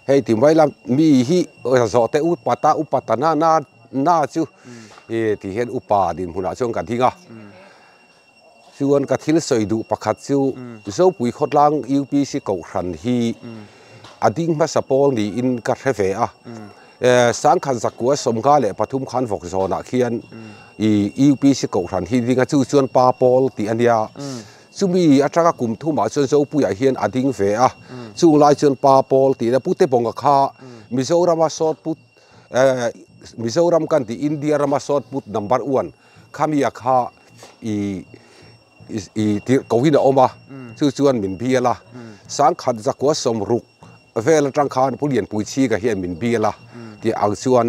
ให้ถิ่มไว้ละมีฮีสอเตอุปตานาจูที่เห็นอุปาดินหุ่นช่วงกันที่งะชวนกระทิลสวยดูประคัดจูเจ้าปุ๋ยขดลังUPC กขันฮีอดิ้งมาสปอลนี่อินกัดเฟะสังขันสักกัวสมกาเลปฐุมขันฟกโซนักเขียนUPC กขันฮีดิ้งจูชวนปาปอลที่อันเดียจูมีอัตรากลุ่มทุ่มชวนเจ้าปุ๋ยเฮียนอดิ้งเฟะจูไล่ชวนปาปอลที่แล้วพุทธปงกขามิโซรามาสอดพุทมิโซรัมกันที่อินเดียรามาสอดพุทนัมเบอร์วันขามีอาคาที่เขาหินออกมาชวนมินเบียละสังขันสักกัวสมรุกเวลาจังคารผู้เรียนปุยชีก็เห็นมินเบียละที่อังชวน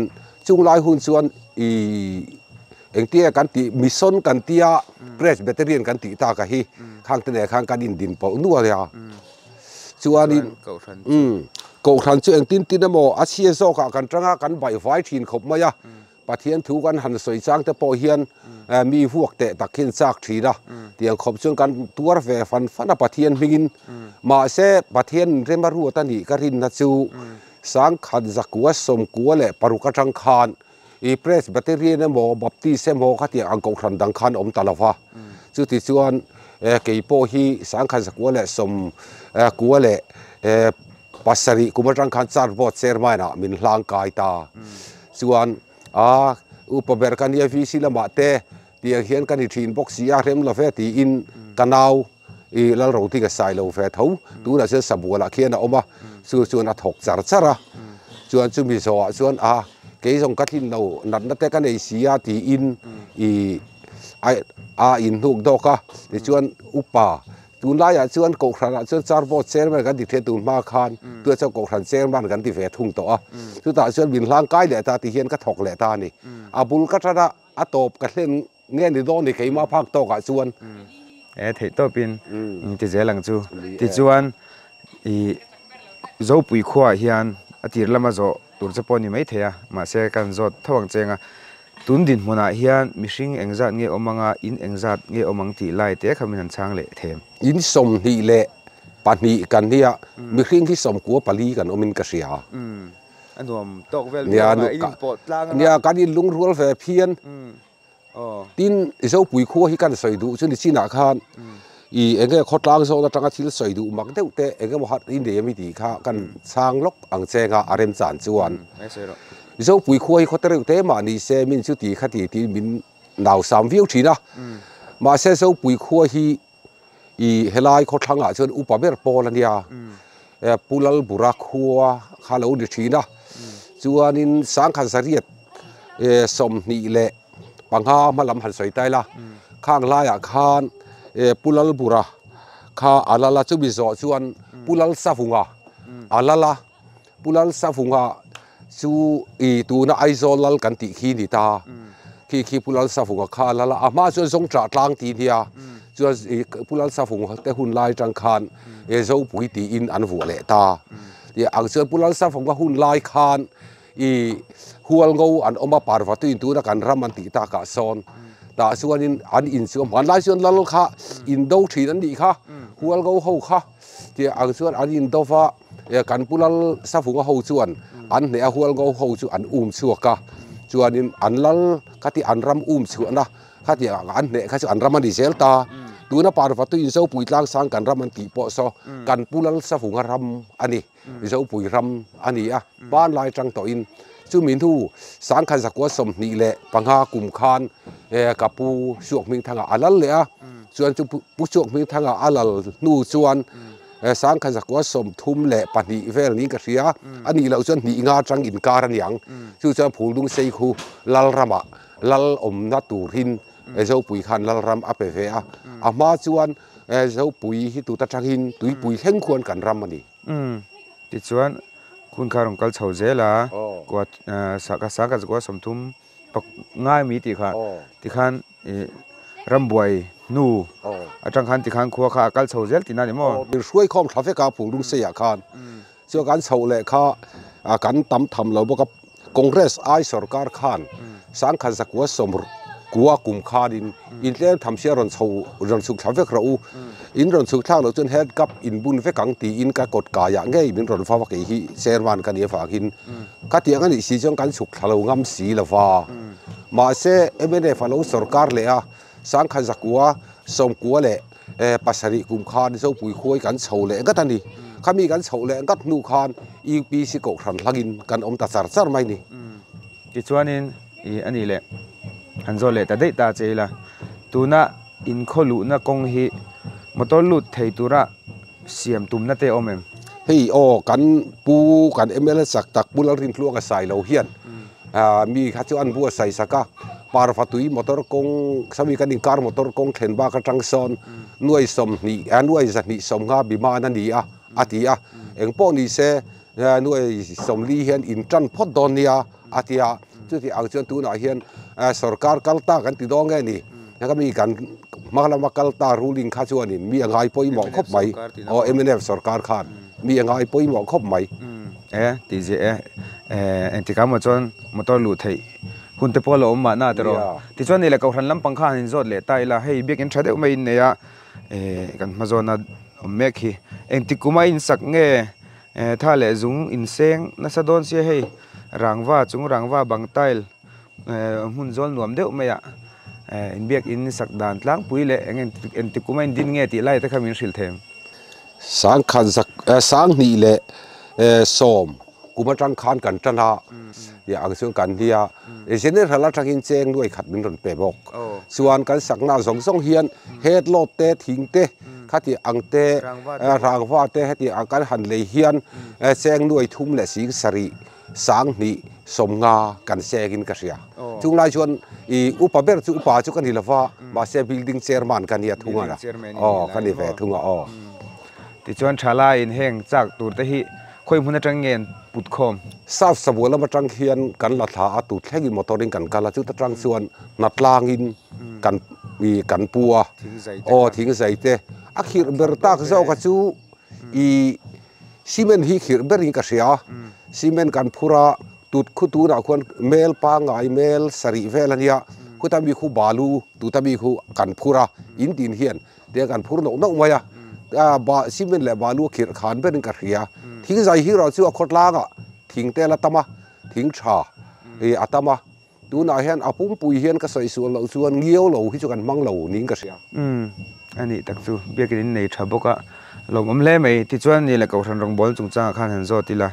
จุงไล่หุ่นชวนเอ็งเตี้ยกันที่มิซอนกันที่เพรสเบตเตอรี่กันที่ตากะฮีข้างตะเนข้างกันดินปอนัวเลยชวนนี่กูทันชวนตินนะโมอาเซียโซกกันจังกันใบไฟทินขบมายะปะเทียนถูกันหันสวยจ้างแต่ปอเฮียนมีพวกเตะตักเขียนซากทีนะเตียงขบชวนกันตัวเวฟันปะเทียนมิกินมาเสปะเทียนเรมารัวตันนี่กรินนัจูสังขันจักกัวสมกัวเละปรุกจังคานเพรสแบตเตอรี่นะโมบับตีเซมโมขัดเตียงอังกูทันดังคานตลาฟ้าจุดที่ชวนเกี่ยโปฮีสังขันจักกัวเละสมกัวเละปัสสริกุมจังคานซาร์บอดเซอร์มานะมินหลังกายตาชวนอุปเบรกันยาฟิสิลมาเตเตียงเฮียนกันที่ทีนบ็อกซี่อาเรมลาเฟตีอินกันเอาแล้วเราที่กับสายเราเฟทเขาดูน่าจะสบัวละเขียนออกมาส่วนอัฐกจาร์จาระส่วนจุมิโซส่วนเกี่ยงกันที่เรานัดนัดแต่กันในเสียตีอินอินทุกดอกะที่ส่วนอุปาตูนไล่ส่วนกขันส่วนซาร์บอดเซร์มันกันที่เทตูนมาคานตัวเจ้ากขันเซร์มันกันที่เฟทุ่งต่อสุดท้ายส่วนบินล่างกายเดี๋ยวตาที่เฮียนก็ถกแหละตานี่บุลกัตระอัตบกันเล่นเงี้ยในโดนนี่ใครมาพักต่อกับส่วนเถิดตัวเป็นที่เจ้าหลังจูที่ส่วนเจ้าปุ๋ยขั้วเฮียนอดีตละมาโจตัวจะปนนี่ไม่เทียมาเสกันโจทวังเจงตุนดินมันเฮียนมิชิงเอ็งจัดเงี้ยอมังอินเอ็งจัดเงี้ยอมังตีไล่เตะขมิ้นช่างเละเทมอินสมนี่เละปานนี้กันเนี่ยมิชิงที่สมกัวปาลีกันอมินกษยาอันนั้นตกเวลเนี่ยการอินลุงรัวเฟเพียนดินเจ้าปุ๋ยขั้วที่กันใส่ดูซึ่งที่น่าคานเองก็ขดล้างโซ่ตั้งที่ใส่ดูมักเท่าเตะเองก็มาหัดอินเดียไม่ดีค่ะกันสร้างล็อกอังเซงอาเรมจานจวนเจ้าปุ๋ยขั้วที่เขาเตะเตะมานี่เซมินสุติขัดที่มินหนาวสามวิวทีนะมาเจ้าปุ๋ยขั้วที่เฮลัยเขาทางจนอุปเบรโปลันยาปุลลบุรักขั้วข้าเราดิทีนะจวนนินสังขันสรีดสมนี่แหละปังหามาลำหันใส่ใต้ละข้างลายคานปุลลบุระข้าอาลาลาจุบิโซชวนปุลลซาฟุงาอาลาลาปุลลซาฟุงาชูตูน่าไอโซลลกันติขีนิตาขีปุลลซาฟุงาข้าลาลาอามาชวนสงจัดลางตีเนียชวนปุลลซาฟุงาแต่หุ่นลายจังคานเจ้าปุ๋ยตีอินอันหัวเละตาเดี๋ยวอังชวนปุลลซาฟุงาหุ่นลายคานหัวงูอันออกมาปาร์วัตุอินตูนักันรามันติตากาซอนแต่ส่วนอันอินส่วนมันหลายส่วนละลูกค่ะอินโดทีนั่นดีค่ะหัวงูเขาค่ะที่อังส่วนอันอินโดฟ้า กันปุลสะฟุงเขาชวนอันเนียหัวเขาชวนอันชัวกะชวนนินอันลลขัดอันรำชวนนะขัดอันเนียขัดอันรำมันดิเซลตาดูนะปาร์ฟัตุอินเซาปุยล้างสังกันรำมันตีปอซอกันปุลสะฟุงรำอันนี้เซาปุยรำอันนี้บ้านลายจังต่ออินจู่มินทูสังขันสักว่าสมนี่แหละปังหากุมคานกับปูชวกมิงทางอัลลเลยส่วนจู่ปูชวกมิงทางอัลลนู่ส่วนสังขันสักว่าสมทุ่มแหละปฏิเวลนี้ก็เสียอันนี้เราส่วนนี่งาจังอินการันยังจู่จะผูดุงเซคูลัลรำะลัลอมนัตูรินเจ้าปุ๋ยคันลัลรำอเปเวะอามาส่วนเจ้าปุ๋ยที่ตุตัดจังหินตุยปุ๋ยเข่งควรกันรำมันนี่ติดส่วนคุณคารองกัลเฉาเจล่ะกว่าสักก็สมทุมปกง่ายมีติค่ะติขันรำบวยนูอาจารย์ขันติขันขัวข้ากัลเฉาเจลตินั่นนี่มั้งช่วยคอมทราฟิกาผู้ลุงเสียคันเจ้าการเฉาเลยข้าการตั้มทำเราบอกกับคอนเกรสไอสรการขันสังขันสักว่าสมกัวกุมคาดินอินเล่ทำเสียรันเฉารันสุขทราฟิกเราอินรันสุขทางเราจนเฮดกับอินบุญเฟกังตีอินกากดกายอย่างไงมินรันฟ้าวักอีเซอร์วันกันเดียฝากินกัดอย่างนี้สิจังการสุขเรางำสีละฟ้ามาเซเอเมเนฟาโลสรการเลยสังขันสักว่าสมกัวเลยปัสสริกุมคานเจ้าปุ๋ยคุยกันเฉาเลยก็ทันทีข้ามีกันเฉาเลยก็นูคานอีปีสิโกขันลักินกันอมตัดสารสารไม่นี่ที่ชวนนินอันนี้แหละฮันโซเลแต่ได้ตาเจล่ะตัวน่ะอินขลุน่ะกงฮีมตอลุดเทตุระเสียมตุ่มน่ะเตอเมมเฮ้ยโอ้กันปูกันเอเมลสักตักบุลรินทลวงกับใส่เราเฮียนมีข้าเจ้าอันบัวใส่สักกะปาร์ฟัตุยมอเตอร์กงสามีกันอินคาร์มอเตอร์กงเข็นบากระจังซอนหน่วยสมนี่หน่วยสักนี่สมงาบิมานันนี่อาทิเอ็งป้อนี่เสหน่วยสมลีเฮียนอินจันพอดอนเนียอาทิจุดที่เอาจนตัวน่ะเฮียนสรการกัลตากันติดดองไงนี่แล้วก็มีการมาลามากัลตารูลิงข้าชวนนี่มีอะไรปอยหมอกครบไหมอ๋อเอ็มเอฟสรการขานมีอะไรปอยหมอกครบไหมตีเจเอ็นติกามาจนมาต้อนลุดให้คุณเตปอลอมมาหน้าตรอที่ชวนนี่แหละเขาทันลำปังข้าหินโซดเลยตายละให้เบียกินชาเดอไม่เนี่ยกันมาจนน่ะเมฆฮีเอ็นติกุมาอินสักเงถ้าเลจุงอินเซงน่าสะดอนเสียให้รางว่าจุงรางว่าบังไตล์หุ่นโจนหนวมเดียวไม่อะอินเบียกอินสักด่านล้างปุ๋ยเลยเอ็นติกุมาอินดินเงติไล่แต่ขมิ้นสิลเทมสังขันสักสังนี่เลยสมกุมาจังขันกันจันฮะอย่างส่วนกันที่เช่นนี้ถ้าเราจะกินเจงด้วยขัดมินรนเปบอกส่วนกันสักหน้าสองเฮียนเฮดโลเตทิ้งเตขัดที่อังเตรางว่าเตขัดที่อังกันหันเลยเฮียนเจงด้วยทุ่มและสิงสรีสังนี่สมงากันเซกินกระเสียทุกนายชวนอุปเบรอุปาจุกันนี่ละว่ามาเซบิลดิ้งเชอร์มันกันเนี่ยทุ่งอ่ะกันนี่แฝงทุ่งอ่ะที่ชวนชาลาอินแห้งจากตูดที่ค่อยพุ่งจังเงินปุดคมทราบสมบูรณ์แล้วมาจังเฮียนกันละถาตูดแค่กินมอเตอร์ริงกันกันละจุดจังส่วนนัดลางินกันมีกันปัวทิ้งใส่เตะอักขิรเบอร์ตากเจ้ากระจูซีเมนฮิขิรเบอร์ริงกระเสียซีเมนกันพูระตุดคุตูน่ะควรเมลปางไอเมลสรีเวลันยาคุตามีคูบาลูตุตามีคูกันพูระอินดินเฮียนเดียกันพูระนกมายบาซีเมนและบาลูขิรขานเบอร์ริงกระเสียทิ้งใจฮิเราชื่อขดลางทิ้งเตละตมาทิ้งชาอัตมาดูน่าเห็นอาปุ่มปุยเห็นก็ใส่ส่วนเราส่วนเงี้ยวเราที่จะกันมั่งเรานิ่งก็เสียอันนี้ตักจูเบียกินในชาบกะลงเล่ไม่ที่ชวนนี่แหละเขาทันรองบอลจงจ้าขันหันโซติละ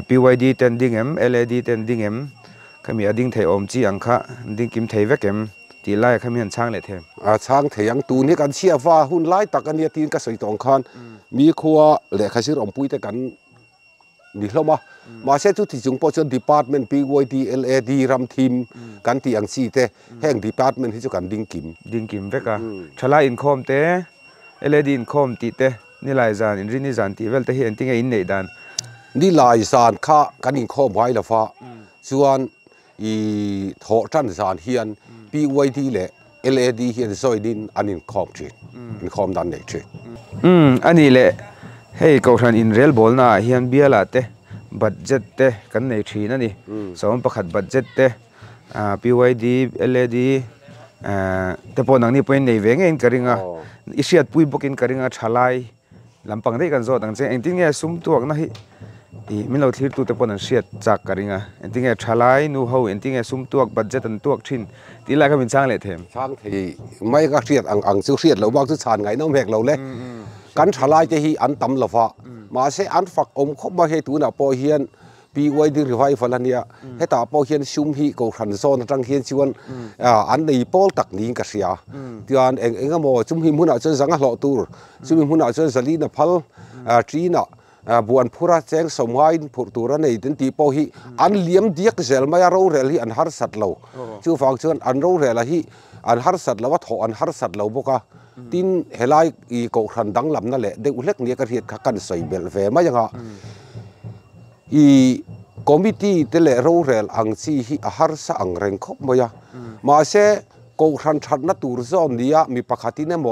PYD เต็นดิ้งLAD เต็นดิ้งขมีอดิ้งเทอมจีอังคะดิ้งกิมเทวกตีไล่ขมีหันช่างเลยเทมช่างเทียงตูนี่กันเชียฟ้าหุ่นไล่ตักกันเนี่ยตีนก็ใส่ตองคันมีครัวแหละข้าชื่ออมปุยแต่กันนี่เรามาเช่นทุกที่จงพอจน department PYD LAD รำทีมกันที่อังซีเตแห่ง department ที่จะกันดิ้งกิมเวกะชลาอินคอมเต LAD อินคอมตีเตนี่ลายจานอินรินิจานตีเวลเตเห็นติงอินเนดานนี่ลายจานข้ากันอินคอมไว้ละฟ้าส่วนทอจันจานเฮียน PYD และ LAD เฮียนซอยดินอันอินคอมจีอินคอมดันเนจีอันนี้แหละให้เขาทันอินเรียลบอลน่ะเฮียนเบียละเตบัดเจ็ตเตกันในทีนั่นนี่สมประคัดบัดเจ็ตเตPYD LADแต่พอหนังนี้เป็นในเวงเองกระริงอ่ะอิเชียดปุยบกินกระริงอ่ะชาลาย ลำปังได้กันโซตั้งใจเองที่เนี่ยซุ้มตัวนะฮิมิเราที่ตัวแต่ปนเสียดจากกันริงอ่ะเองที่เนี่ยทลายนูเฮาเองที่เนี่ยซุ้มตัวบัดเจ็ตันตัวชิ้นที่ไรก็เป็นช่างเลยเทมช่างที่ไม่ก็เสียดอังเสียดเราบางทุกชานไงน้องแหกเราเลยกันทลายจะฮีอันต่ำละฟ้ามาเสอันฝักอมคบมาให้ตัวน่ะพอเฮียนปีไว้ดีรีไฟฟันเนี่ยให้ตาพอเฮียนซุ่มฮีกูขันโซนตั้งเฮียนชวนอันในโพลตักนี้ก็เสียที่อันเองก็มอซุ่มฮีมุนเอาจนสังหารตัวซุ่มฮีมุนเอาจนสลีน่ะพัลจีน่ะบัวพูระแจ้งสมัยผู้ตัวในดินตีพอฮีอันเลี้ยมเดียกเซลไม่รู้เรื่องฮีอันฮาร์สัตเราจู่ฟังชวนอันรู้เรื่องฮีอันฮาร์สัตเราว่าถออันฮาร์สัตเราบอกว่าทีนเฮลัยอีกูขันดังลำนั่นแหละเด็กเล็กเนี่ยก็เรียกกันใส่เบลเฟ่ไม่ยังอ่ะอีคอมมิตี้เตเลโรเรลอังซีฮีอาหารสังเรงคบมายามาเสกูขันชัดนัตูร์ซอนนี้มีปะขัดที่เนี่ยโม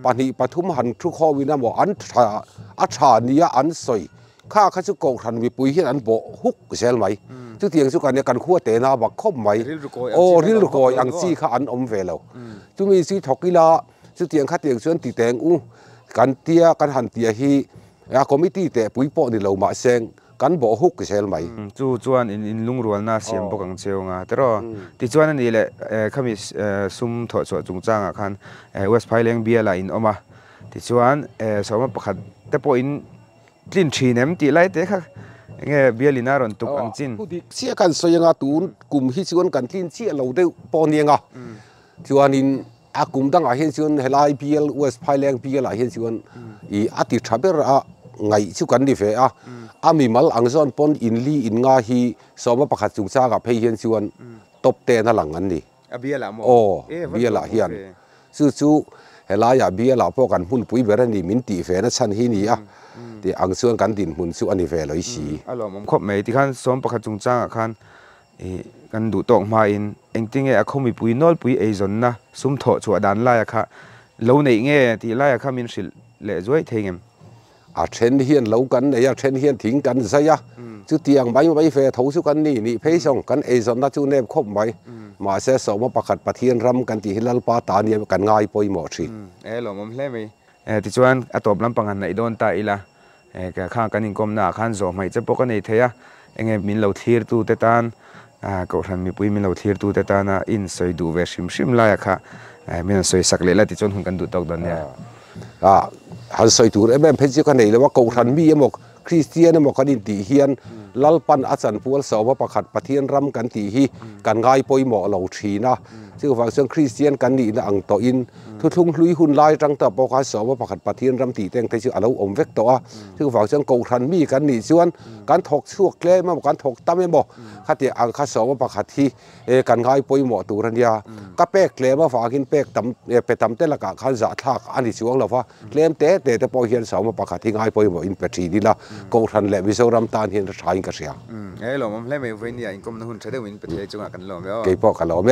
ปนิปฐุมหันทุกข้อวินาโมอันชานี้อันสวยข้าข้าจะกูขันมีปุยเห็นอันโบฮุกเซลไหมจุดเตียงสุกันเนี่ยกันขั้วเตนาบักคบไหมโอ้ริลโกยอังซีข้าอันอมเวลจุมีซีทอกิลาจุดเตียงข้าเตียงส่วนตีแตงกันเตียกันหันเตียฮีคอมมิตี้เตปุยปอนี่เรามาเซงกันบ่ฮุกเซลไหมจู่จวนอินลุงรัวน่าเสียมปกังเชียวงาแต่รอที่จวนนั่นนี่แหละเขามีซุ่มถอดสวดจุงจ้างอ่ะคันเวสไพเลียงเบียร์ละอินออกมาที่จวนสมมติประคัดแต่พออินกลิ่นชีเนี่ยมันตีไล่เตะค่ะเงี้ยเบียร์ลิน่ารอนตุกอังจินเสียกันสยังตูนกลุ่มที่ชวนกันที่เสียเราได้ปอนยังอ่ะจวนอินกลุ่มตั้งอาเห็นชวนเฮลายเบียร์เวสไพเลียงเบียร์ละเห็นชวนอีอาทิตย์ทับเบอร์อ่ะไงชุกันดิเฟะอามีมัลอังซอนปนอินลีอินงาฮีสมประคัดจุงซากับเพย์เฮียนชวนตบเตนหลังนั้นดิเบียร์ละโมเบียร์ละเฮียนสู้เฮลายาเบียร์ละพวกกันหุ่นปุยเบรนี่มินตีเฟนะชันฮีนี่ที่อังส่วนกันดินหุ่นสู้อันนี้เฟเลยสีครบไหมที่ขั้นสมประคัดจุงจ้าขั้นกันดูตกมาอินเองที่เงี้ยเขามีปุยนอลปุยเอจนนะซุ่มถอดชัวดันไล่ค่ะเราในเงี้ยที่ไล่ค่ะมินสิเละด้วยเทียมเทรนเฮียนเล่ากันเนี่ยเทรนเฮียนทิ้งกันซะยะจุดเตียงไม่เฟทสุกันนี่เพย์ส่งกันเอซอนน่าจูเนบคบไหมมาเสียสมประคัดปะเทียนรำกันที่ฮิลลปาตาเนี่ยกันง่ายปอยหมดสิหลงมันเล่ไหมที่ชวนตบลำปังหันในโดนตายละข้างกันอินกรมหน้าขันโซไม่จะปกันในเทียมินเราเทียร์ตูเตตันก็ทันมีปุยมินเราเทียร์ตูเตตันอินสวยดูเวชิมไล่ค่ะมินสวยสักเละที่ชวนหุ่นกันดูตกตอนเนี่ยฮันสอยตูเอ็มเพชรกันไหนเลยว่ากูทันมีหมกคริสเตียนหมกกันดินตีเฮียนลัลปันอาจารย์พูดสาวประคัดปะเทียนรำกันตีฮีกันง่ายปอยหมอเหล่าชีนะซึ่งฝั่งเชิงคริสเตียนกันนี่นะอังต่ออินทุ่งลุยหุ่นลายจังแต่ปกติสาวประคัดปะเทียนรำตีเต็งแต่ชื่ออาเราอมเวกตัวซึ่งฝั่งเชิงกูทันมีกันนี่ส่วนการถกชั่วเล่มาการถกตั้มไม่บอกข้าเดียอังข้าสาวประคัดที่กันง่ายปอยหมอตูรัญญาก็เป๊กเล่มาฝากินเป๊กตั้มไปตั้มเตละกะข้าจะทักอันนี้ช่วงเราว่าเล่มเตะแต่พอเฮียนสาวประคัดที่ง่ายปอยหมออินเปรีดีละกูทันเละวิศวรรมตานเฮียนชายกันเสียหลงมันเล่ไม่เว้นเนี่ยอินกรมนั่งหุ่นใช้ได้วินเป็นเจ้ากันหลงแล้วเกี่ยวกับหลงไหม